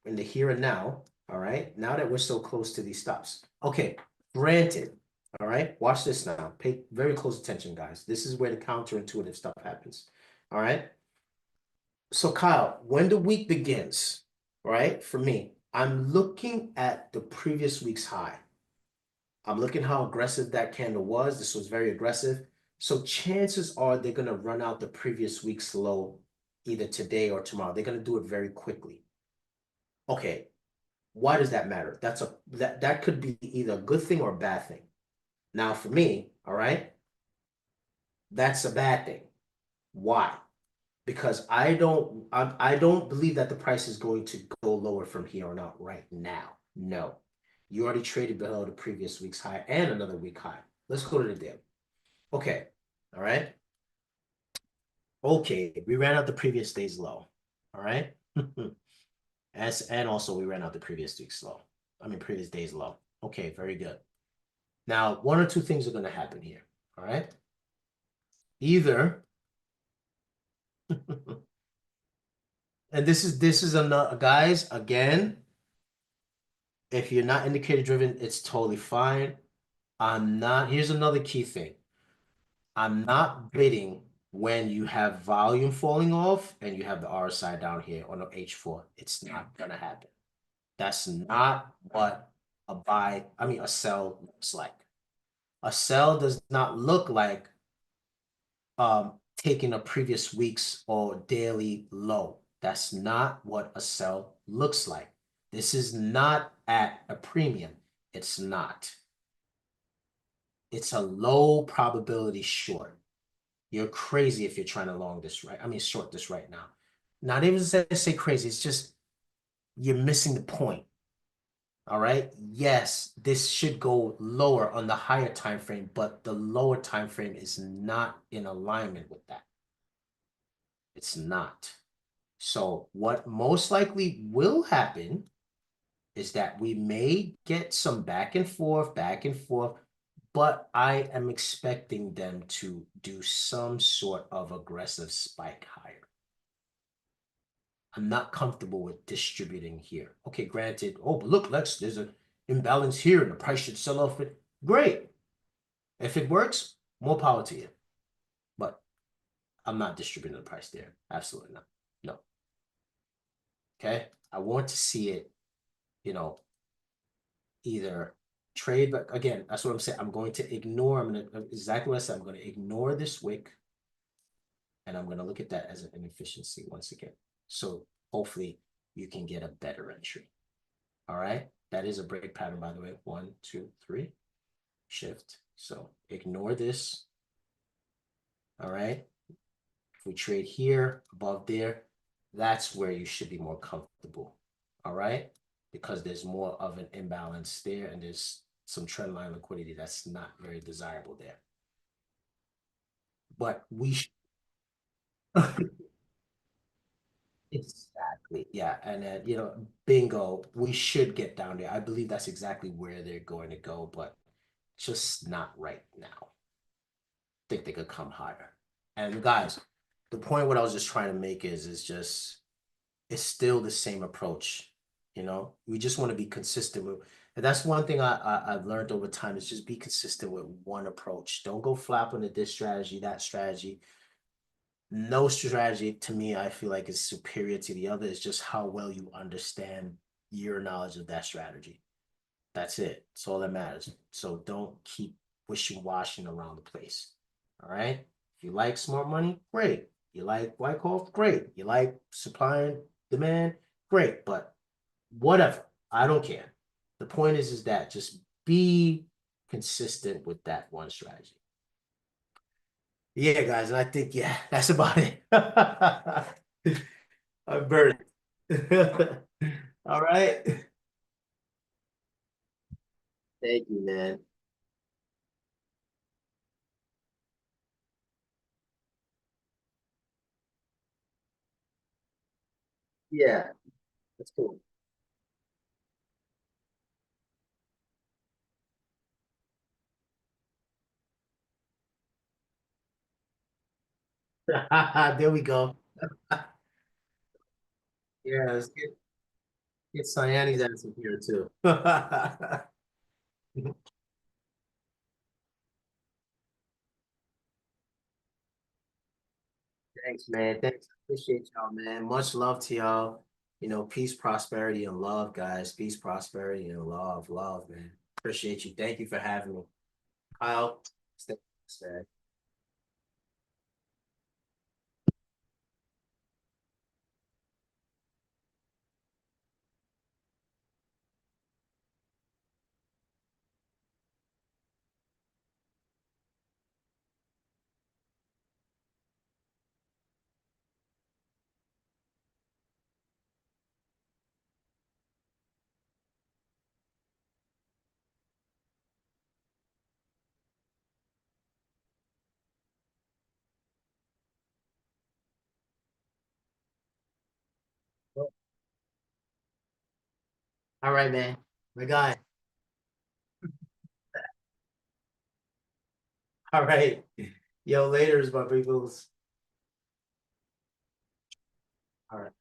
D: in the here and now, all right, now that we're so close to these stops. Okay, granted, all right, watch this now. Pay very close attention, guys. This is where the counterintuitive stuff happens. All right. So, Kyle, when the week begins, right, for me, I'm looking at the previous week's high. I'm looking how aggressive that candle was. This was very aggressive. So chances are they're going to run out the previous week's low either today or tomorrow. They're going to do it very quickly. Okay, why does that matter? That could be either a good thing or a bad thing. Now for me, all right, that's a bad thing. Why? Because I don't believe that the price is going to go lower from here on out right now. No. You already traded below the previous week's high and another week high. Let's go to the daily. Okay. All right. Okay. We ran out the previous day's low. All right. And also we ran out the previous week's low. Previous day's low. Okay, very good. Now, one or two things are going to happen here. All right. Either, and this is another, guys, again, if you're not indicator driven, it's totally fine. Here's another key thing. I'm not bidding when you have volume falling off and you have the RSI down here on the H4. It's not going to happen. That's not what a sell looks like. A sell does not look like taking a previous week's or daily low. That's not what a sell looks like. This is not at a premium. It's not. It's a low probability short. You're crazy if you're trying to long this right. I mean, short this right now. Not even to say crazy. It's just you're missing the point. All right. Yes, this should go lower on the higher time frame, but the lower time frame is not in alignment with that. It's not. So what most likely will happen is that we may get some back and forth, but I am expecting them to do some sort of aggressive spike higher. I'm not comfortable with distributing here. Okay, granted, oh, but look, there's an imbalance here and the price should sell off it. Great. If it works, more power to you. But I'm not distributing the price there. Absolutely not. No. Okay. I want to see it, either trade, but again, that's what I'm saying. I'm going to ignore, exactly what I said. I'm going to ignore this wick and I'm going to look at that as an inefficiency once again. So hopefully you can get a better entry. All right. That is a break pattern, by the way. 1, 2, 3, shift. So ignore this. All right. If we trade here, above there, that's where you should be more comfortable. All right. Because there's more of an imbalance there and there's some trend line liquidity that's not very desirable there. But we exactly, yeah. And then, bingo, we should get down there. I believe that's exactly where they're going to go, but just not right now. I think they could come higher. And guys, the point what I was just trying to make is it's still the same approach. We just want to be consistent with, and that's one thing I've learned over time is just be consistent with one approach. Don't go flapping to this strategy, that strategy. No strategy to me, I feel like is superior to the other. It's just how well you understand your knowledge of that strategy. That's it. It's all that matters. So don't keep wishing-washing around the place. All right. If you like smart money, great. You like Wyckoff, great. You like supply and demand, great. But whatever, I don't care. The point is that just be consistent with that one strategy. Yeah, guys, and I think, yeah, that's about it. I'm burned. All right. Thank you, man. Yeah, that's cool. There we go. Yeah, let's get Cyani's ass in here too. Thanks, man. Thanks. Appreciate y'all, man. Much love to y'all. Peace, prosperity, and love, guys. Peace, prosperity, and love, man. Appreciate you. Thank you for having me. Kyle, stay. All right, man. My guy. All right. Yo, laters, my peoples. All right.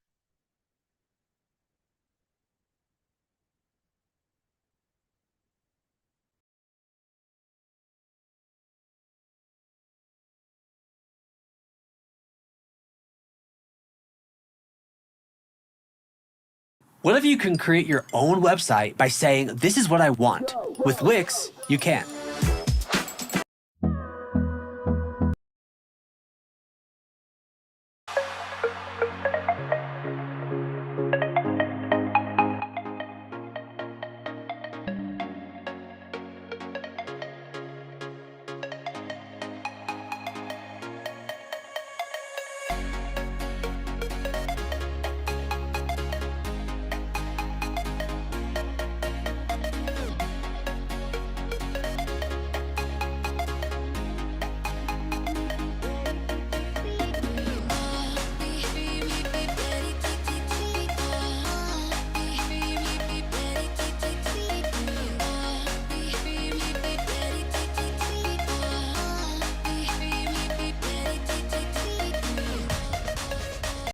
E: What if you can create your own website by saying, this is what I want? With Wix, you can.